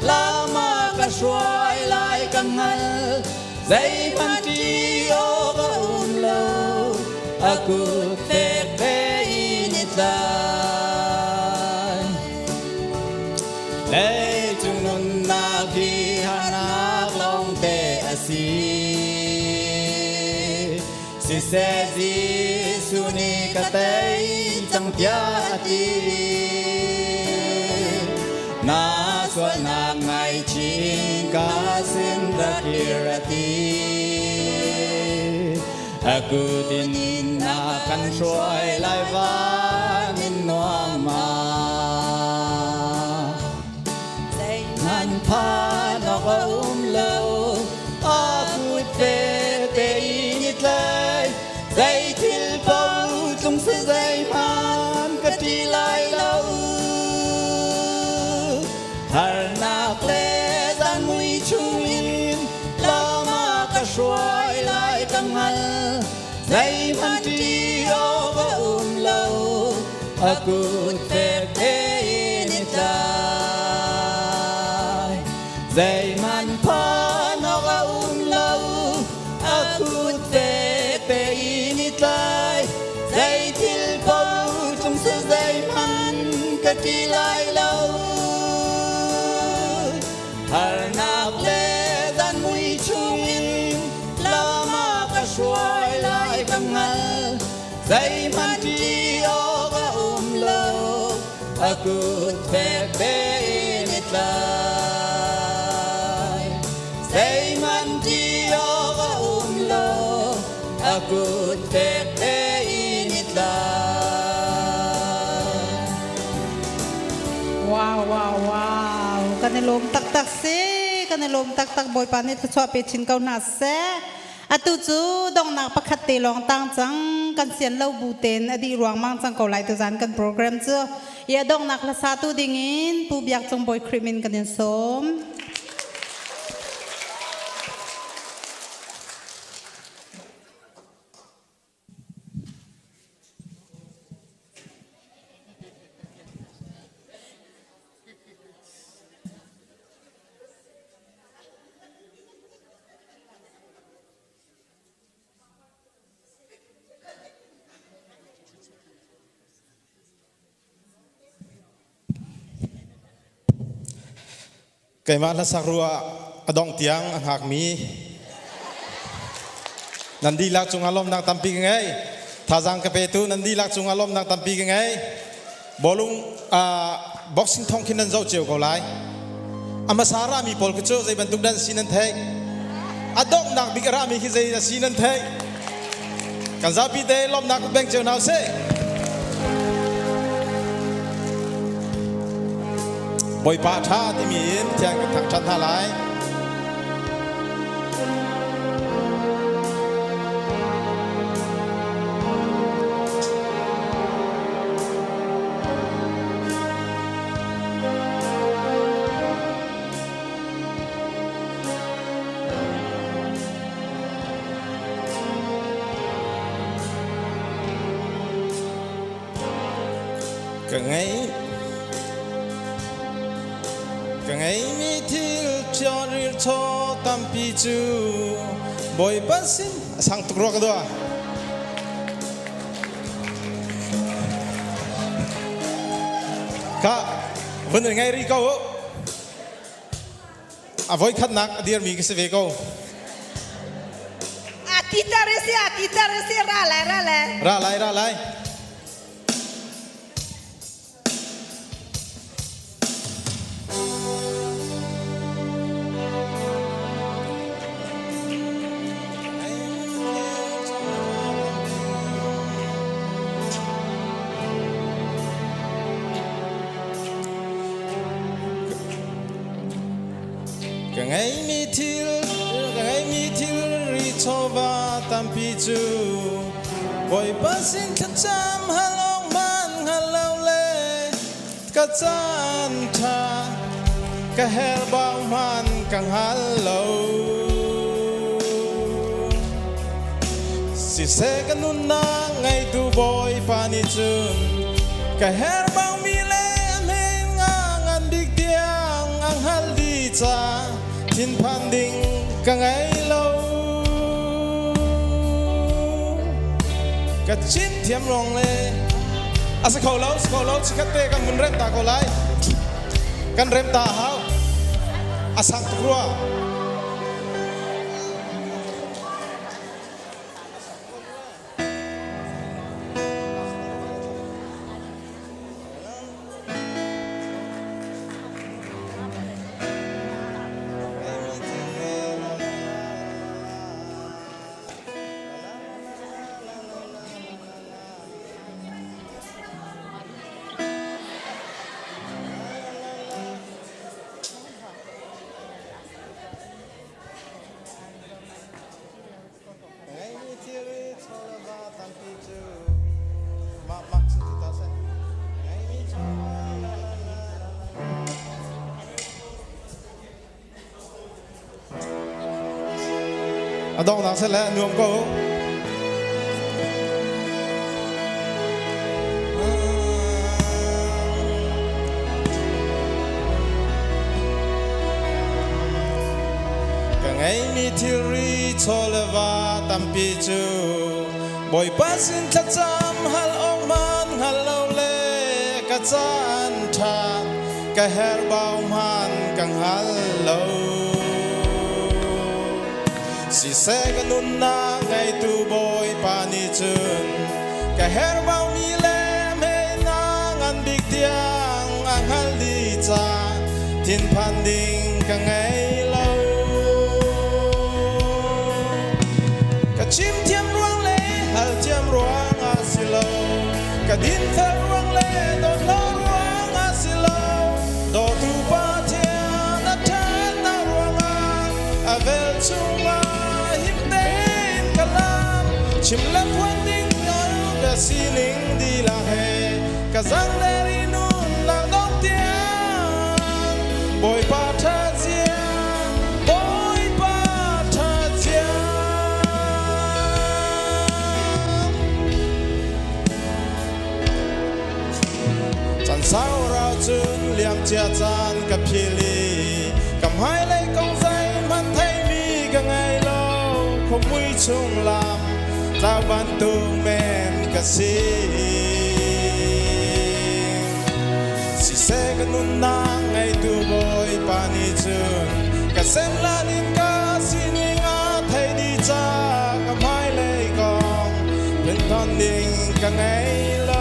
lama ka xoay lại ka ngal dây man chi o ga lâu a cút về pe ini lai lệ chung nun na khi hanak long te asi si se di suni ka tei chang tia ti na so na ngai chin ka sin da kirati aku tin na kan soi lai van in no ma pha nó lâu a cút về pe ini lai dây thiên bao chung sự dây man cái đi lại lâu har nak le gian mui chung lama ka xoay lại ka ngal dây man ti o ga lâu a cút về pe ini dây man pha nó ga lâu a cút về pe ini lai dây thiên bao chung sự dây man cái đi lại lâu har nak le dan mui chung lama ka xoay lại ka ngal dây man ti o ga lâu a cút về pe ini lai dây man ti o ga lâu a cút về pe ini lai wow wow wow kan lom tak tak se kan lom tak tak boy pan ni chwa pe chin kau na se atu chu dong nak pakhat te long tang chang kan sian lo bu ten adi ruang mang chang ko lai tu zan kan program chu ya dong nak la sa tu dingin pu biak chong boy krimin kan som cái mà là sắc rùa adong tiang an hak mi nandi lak chung alom nang tampi ngai thazang ka pe tu nandi lak chung alom nang tampi ngai bolung boxing thong kinan zau cheu ko lai amasara mi pol kcho zai bantuk dan sinan thai adong nak bigara mi khi zai sinan thai kan zapi te lom nak beng cheu nau se บอยป่าท่าที่มีอินเทียงกับทางชันท่าไหลก็ไงมีที่จอริลโชตัมปีจูบอยบัสินสังตุกรกันด้วยก็วันนี้ไงรีก็อ่ะไว้ขัดนักเดี๋ยวมีกิสเวก็อาทิตย์เรซีราไลก็ไงมีที่รีโชวาตัมปีจูบอยบัสินขจามฮัลโหลมันฮัลโหลเลกะจันทากะเฮลบางมันกังฮัลโหลสิเซกันนุนนาไงดูบอยปานิจุนกะเฮลบางมีเลเมงงันดิกเดียงอังฮัลดีจาทินพันดิงกังไงโลกะชินเทียมรองเลยอาสกอลสกัดเตะกันมุนเริ่มตาโกไลกันเริ่มตาเฮาอาสังตุรัวดองนักเสร็จแล้วนวมก็ไงมีที่รีโชลวาตัมปีจูบอยปัสินทัดจำฮัลองมันฮัลโลเลกะจันทากะเฮร์บาวมันกังฮัลโลสิเซกันนุนนาไงตูบอยปานิจุนกะเฮร์บาวมีเลเมนางันบิกเดียงอังฮัลดีจาทินพันดิงกังไงโลกะชิมเทียมรวงเลฮัลเทียมรวงอาสิโลกะดินเธอรวงเลโดดลรวงอาสิโลโดตูปาเทียนัทเทนารวงอาเวลชุมาชิมลักวันดิ้งเอาเดซิลิงดีละเฮกะซังเดรินุนลังดองเตียบอยปาทาเจียบอยปาทาเจียจันสาวเราจุนเลี่ยมเจียจันกับพิลีกับไฮไลกองใจมันไทยมีกังไงโลคงมุยชุงลำตาวันตูเมนกะสิสิเซกันนุนนางไงตูบอยปานิจุนกะเซมลานินกาสินิงาไทยดีจากะไม้เลยกองเป็นตอนดิ่งกังไงโล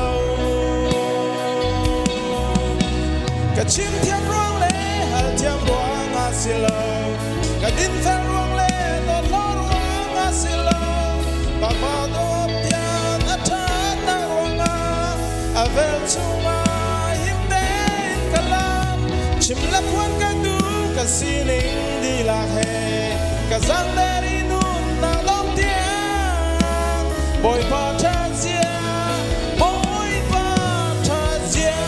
กะชิมเทียมรวงเลฮัลเทียมรวงอาสิโลกะดินแฟรวงเลโดดลอรวงอาสิโลปาปาโดเปียนอัฐานารวงอาเวลชุมาหิมเดนกะลามชิม sining di la he ka zang deri nun na long tiang boy pa cha sia boy pa cha sia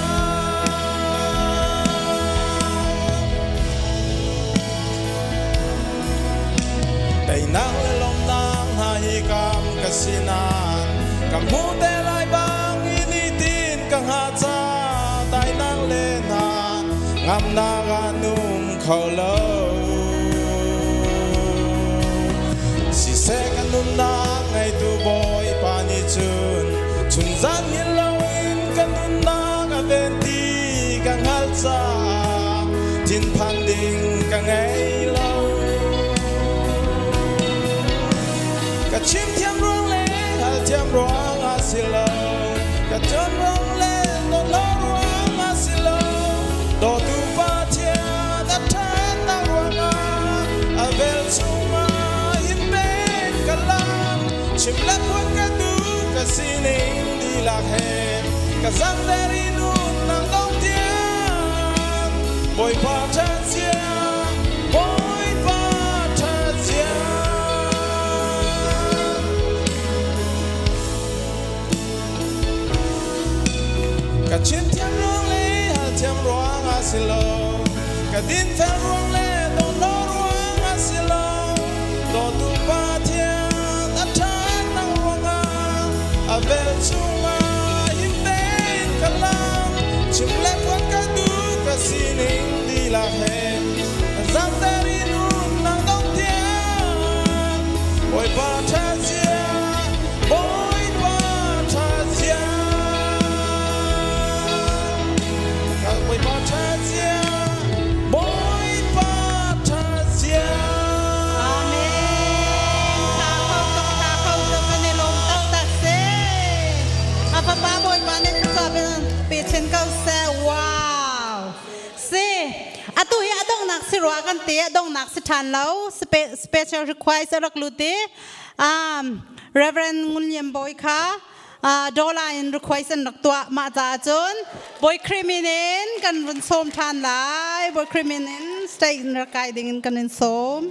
dai nang le lom nang ha hi kam kasinan kam hu te lai bang ini tin kang ha cha dai nang le na ngam na ga num khau lo si se kan num na ngai tu boy pa ni chun chun zan ni lo in kan num na ga ven ti kang hal cha tin phan ding kang ngai lo ka chim thiam ruang le hal thiam ruang a si lo ka chon ruang le no lo ruang a si lo do tu pa chia da than na ruang a vel chunga in ben kalam chim la puan ka du ka sining di la he ka zang deri nun nang dong tiang boy pa chan sia boy pa chan sia ka chin thiam ruang le hal thiam ruang a si lo ka din fel ruang le do lo ruang a si lo do tu pa thiam a than nang ruang a vel chunga in ben kalam chim le puan ka du ka sining di la he zang deri nun nang dong tiang boy pa cha sia boy pa cha sia boy pa cha sia boy pa cha sia ta khâu ta kan ne lom tak tak se apa pa boy pa ne ka pe chen kau se wow se atu hi adong nak si ro kan te adong nak si than lo special request rak lu te Reverend Nguyen boy kha dollar in request an rak tua ma cha chun boy criminal kan run som than lai boy criminal stay in rakai ding kan in som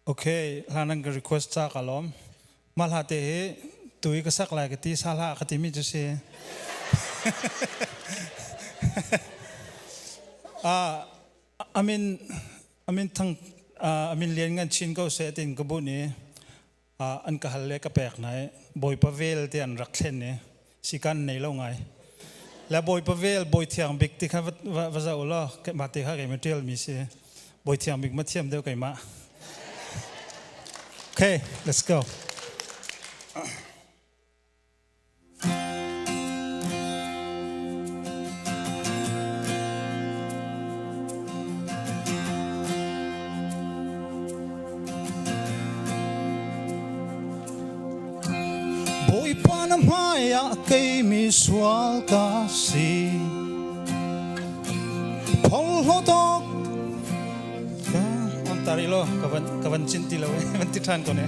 Okay, hanan ka request sa kalom. Malhate he, tuwi ka saklay kati sala kati mi jose. Amin thang amin lian ngan chin ko se tin kabu ni an kahal le ka pek nai boy pavel te an rakhen ne sikan nei lo ngai. La boy pavel boy thiang big ti kha va za ulo ke ma te kha ke material mi se boy thiang big ma thiam deu kai ma. Okay, let's go. boy pa na maya kay mi swal kasi pol hotok Tarilo, kawan cinti lo, nanti tran kau ne.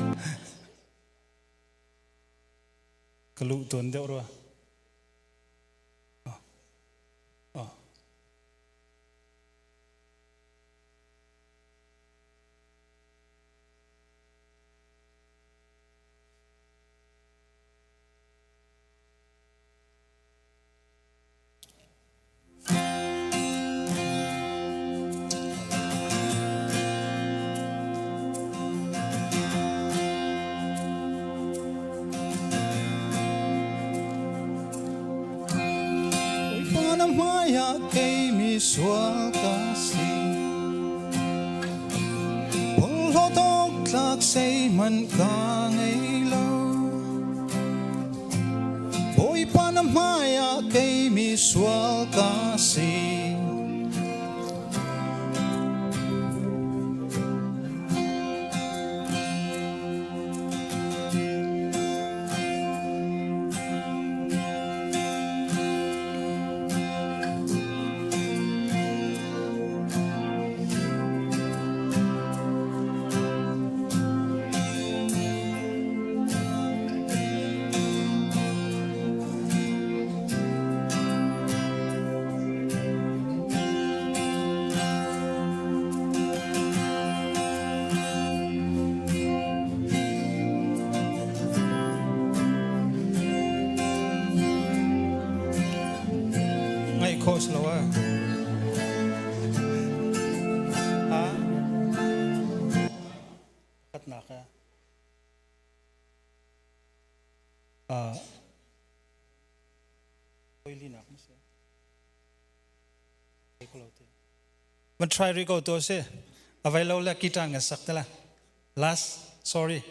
Kalau tuan dia orang. maya kay mi swal kasi pulhotong lạc say man cả ngày lâu bôi pa na maya cây mi sual ca si course lower ha kat na ka oily na mo siya man try to go to se availo la kita nga saktala last sorry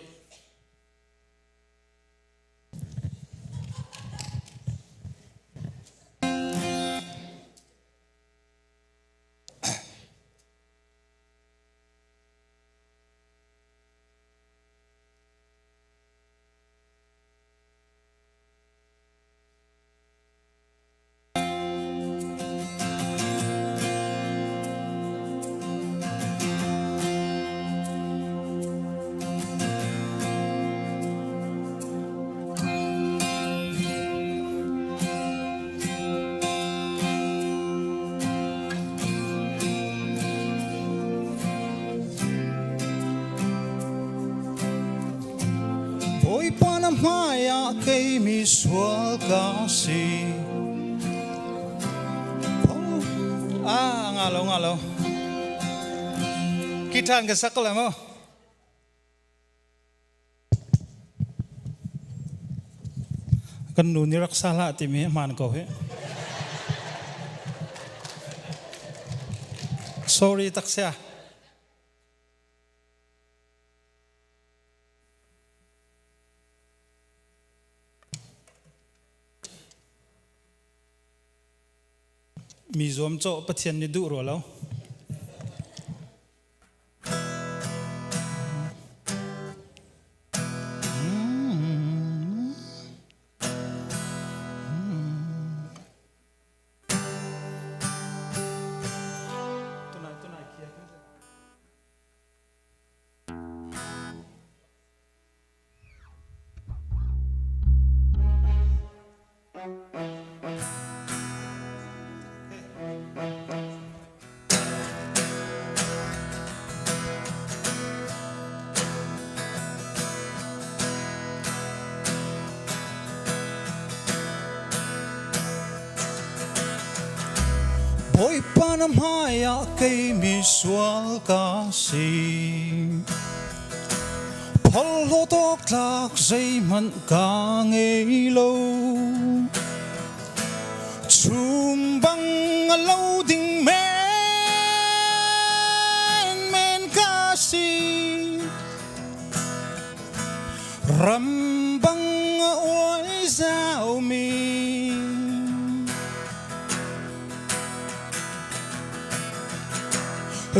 Ôi pa na maya cây mi sual ca si ngalo kita ang sakal mo kan nu ni raksala ti mi man ko he sorry taksya mi zom cho pathian ni du ro lo Ôi pa na maya cây mi sual ca si phol lo tok lạc dây man ca ngây lâu chum bang lâu ding men ca si ram bang oi giao mi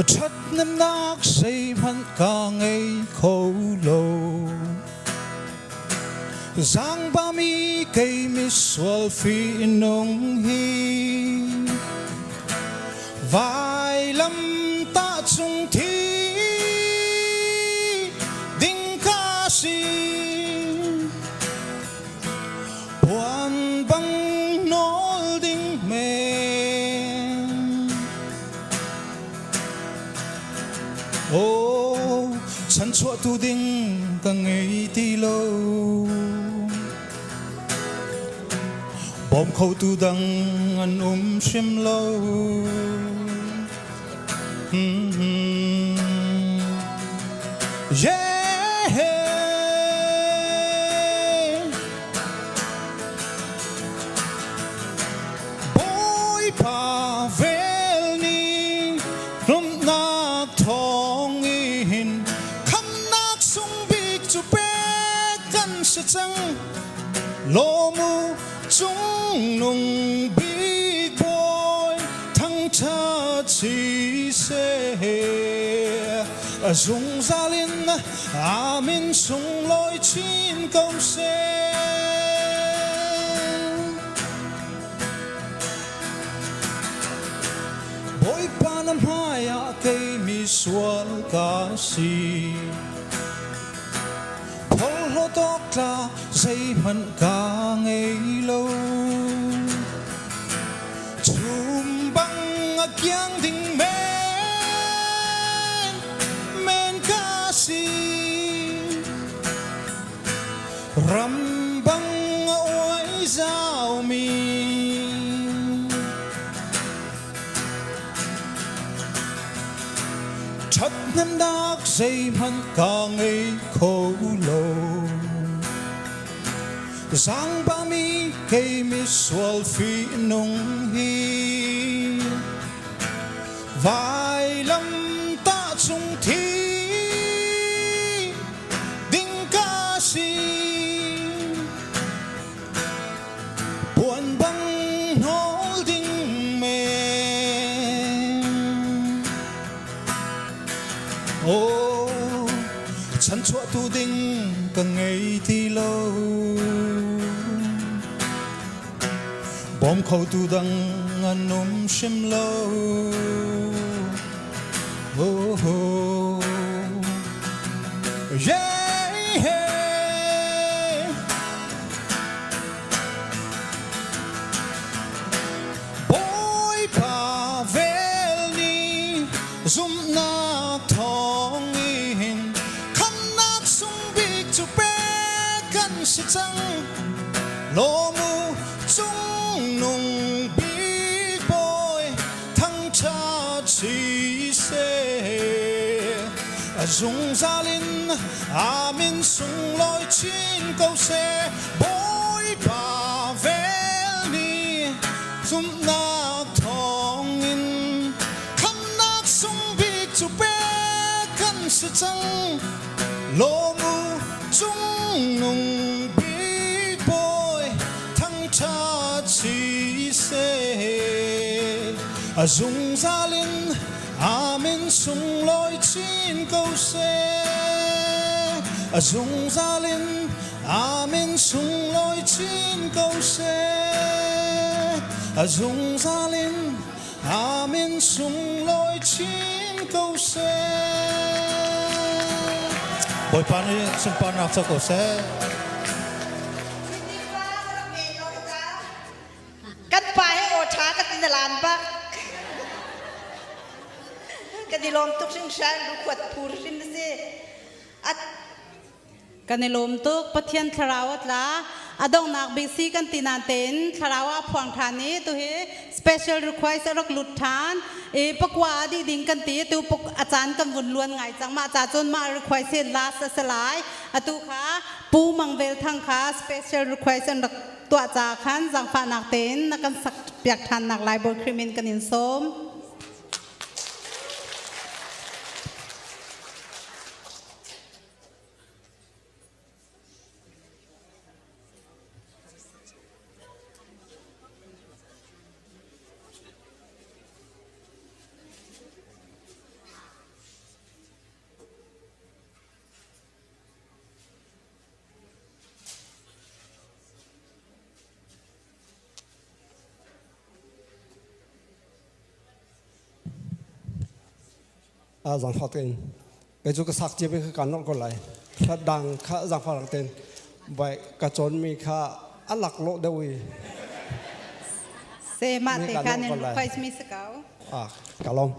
chất năm nát say man ca ngây khâu lâu giang ba mi cây mi xuân phi nông hi vài lâm ta chung thi đinh ca si buồn băng nỗi đinh mê ô chân chua tu đinh cả ngày ti lâu bom khâu tu đăng ăn xem lâu yeah boy pa vel ni rum na thong in kham na lô mu chung nung big boy thăng cha chi se dùng gia liên amin sung lối chín công se bối pa năm hai a cây mi sual ca si thol ho tok la dây man ca ngây lâu chum băng a kiang ding men ca si ram băng a oi giao mi chặt nem đắc dây man ca ngây khô lâu giang ba mi cây mi sual phi nung hi vài lâm ta chung thi đinh ca si buồn băng hol đinh mê ô chân chúa tu đinh càng ngày thì lâu bom khâu tu đăng anh ôm xem lâu oh oh yeah yeah boy pa velni zum na thong in kham nak sung big to back kan si chang lo mu chung nung big boy thăng cha chi se dùng gia linh amin sung lối chín câu se boy pa velni zum na thong in kham nak sung big to back kan si chang lo mu chung nung big boy thăng cha chi se dùng gia linh amin sung lối chín câu se dùng gia linh amin sung lối chín câu se dùng gia linh amin sung lối chín câu se bồi pan đi sung pan nào cho câu seกันไปให้โอชากันตินลานปะกันดิลมตุกชิงชันดูขวดพูรินสิอัด กันในลมตุกปะเทียนคราวละอดองนักบิซีกันตินาเต็นคราวพวงทานนี้ตัวเฮ special request รักหลุดทานปกว่าดีดิ่งกันตีตัวปกอาจารย์กำวุ่นล้วนไงจังมาจ่าจนมา request เส้นลาสลายตัวขาปูมังเวลทั้งขา special request รักตัวจ่าขันจังฝานักเต็นนักกันสักเปียกทันนักลายบนครีมินกันอินส้มgiang phát tên cái chỗ cái sắc chế bên cái cán nó còn lại khá đằng khá giang phát tên vậy cái chốn mi khá ăn lạc lộ đâu vậy se ma te kan en request mi sakau cả lông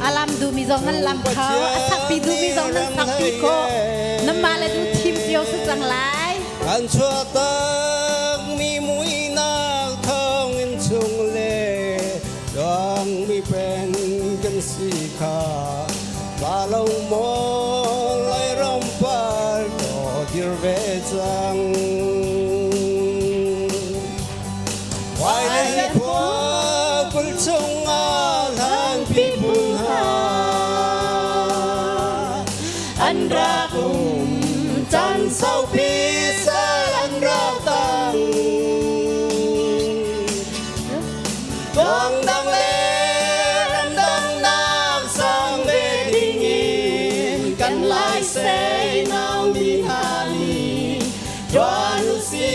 alam du mi zong nan lam khao sak pi du mi zong nan sak pi ko nam ma le du thim tio su chang lai กันชัวตังมีมุยนักทองอินชุงเลดวงมีเป็นกันสีขาตาลงมองไล่รำพัดต่อที่เวจังไว้ในพวกกุลชงอาลันพิบุญหาอันรักจันเศร้าปีสาลันรักตังดวงดังเลรำดังนางสร้างเวทีงินกันลายเสยนาวมีฮานีจวนอุสี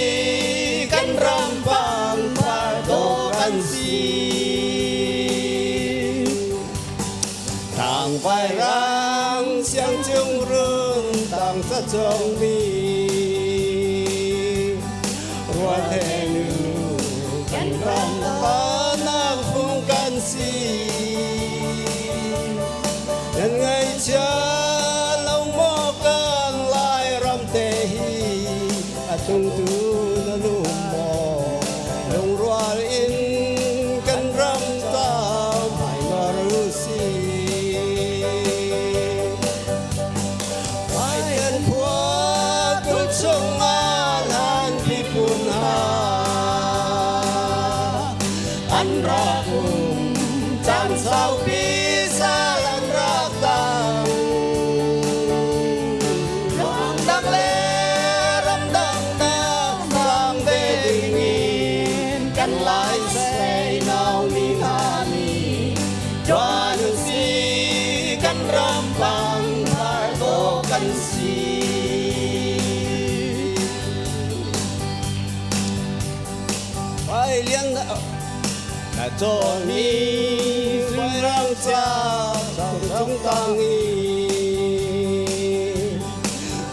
กันรำพังพาโตกันสีทางไปรังเสียงจงรุ่งต่างสะจงมีรัวเทนูกันรำพานางฟุ้งกันสียังไงจะเล่าหมอกันลายรำเตหีอาจงตูนลุมหมอลงรัวอินกันรำตามให้มารู้สีไว้เดินพวกกุลชงอาลันพิปุณหาอันรักจันเศร้าปีสาลันรักตังดวงดังเลรำดังนาสร้างเวทีงินกันหลายเสยนาวมีฮานีจวนสีกันรำพังพาโตกันสีไปเลี้ยงแต่โจนี้สวยรังจ้าจงตังอี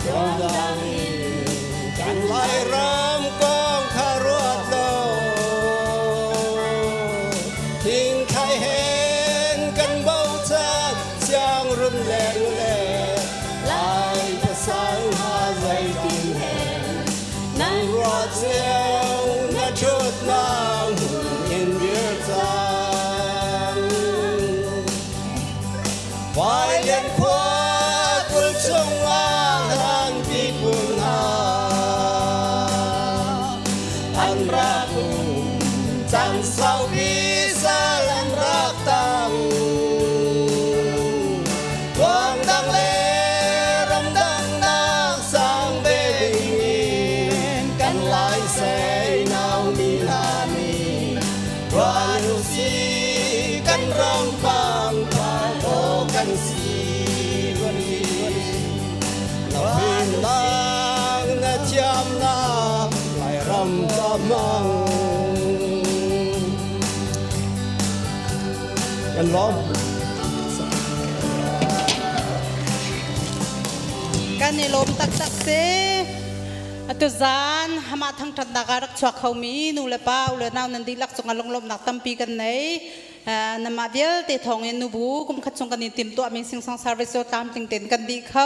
จงตังอีกันไล่รำกองคารวะโตทิ้งใครเห็นกันเบาจัดเสียงรุนแรงแรงลายภาษาหาใจกินแห่งนั่งรอเจ้านาชุดนางอินเดียจังไว้เลี้ยงพวกกุลชงอาลันพิบุญหาอันรักจันเศร้าปีสาลันรักตังดวงดังเลรำดังนางสร้างเวทีงินกันหลายเสยนาวมีฮานีวานุสีกันรำพังพาโตกันสีวันสีเราเป็นนางนาจำนาไหลรำจำมังกันล้อม กันในลมตักตักเซอตุจานหามาทั้งทัดนักรักชวเขามีนูเลป้าอุเลนาวนันดีลักจงอลงลมนักตั้มปีกันไหนนมาเดียลเตทองเอ็นนูบูกุมขัดจงกันนิติมตัวมีสิ่งสังสารวิโซตามติงเต็นกันดีเข้า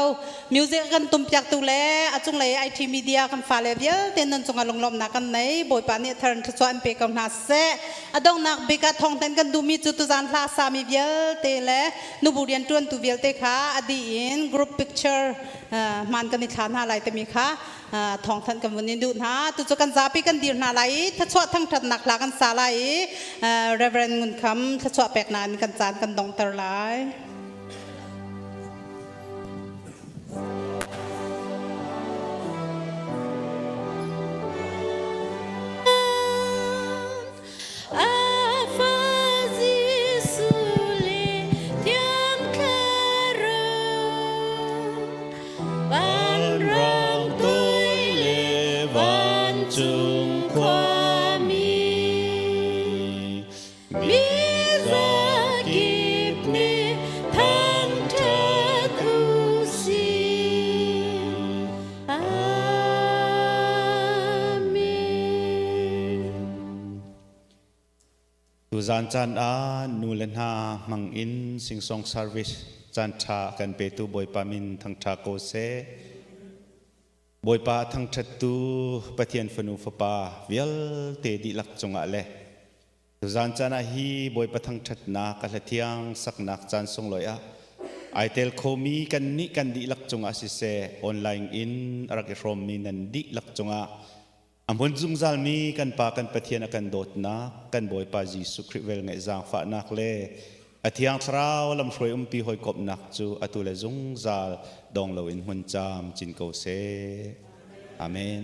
มิวสิกกันตุ่มจากตุเลอจงเลยไอทีมีเดียกันฟ้าเลเวียลเต็นนันจงอลงลมนักกันไหนบอยปานี่ทารันทศวรรณเปกันนาเซอดงนักเบกาทองเต็นกันดูมีจุดตุจานลาสามีเวียลเตเลนูบูเรียนตวนตูเวียลเตขาอดีอินกรุ๊ปพิกเจอร์มันกันนิทานอะไรแต่มีค่ะทองทันกันวันนี้ดูนะตุจกันซาปีกันดีนาไหลทัศวทั้งทัดนักลากันสาไหลเรเวรนงุนคำทัศวแปลกนานกันจานกันดองตรลายดูจานจานอานูเลนหามังอินสิงซองซาร์วิสจานชากันเปตูบอยปามินทั้งชาโกเซ บอยปาทั้งชัดตูปะเทียนฟนูฟปาเวลเตดิลักจงอะเลตุจานจานาฮีบอยปะทั้งชัดนักละเทียงสักนักจานทรงลอยอะไอเทลโคมีกันนิกันดิลักจงอะสิเซออนไลน์อินรักรอมมีนันดิลักจงอะอันบนจุงซาลมีกันปากันปะเทียนกันโดดนักกันบอยปาจีสุคริเวลไงจางฝานักเลอธิยังสราวลำช่วยปีหอยกบนักจูอตุเลจุงซาลดองเลวินหุ่นจามจินโกเซอาเมน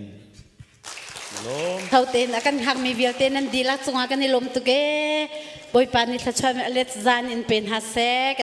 เขาเต้นakan hak mi vial ten an dilak chunga kan ilom tuge boy pani thacham let zan in pen hasek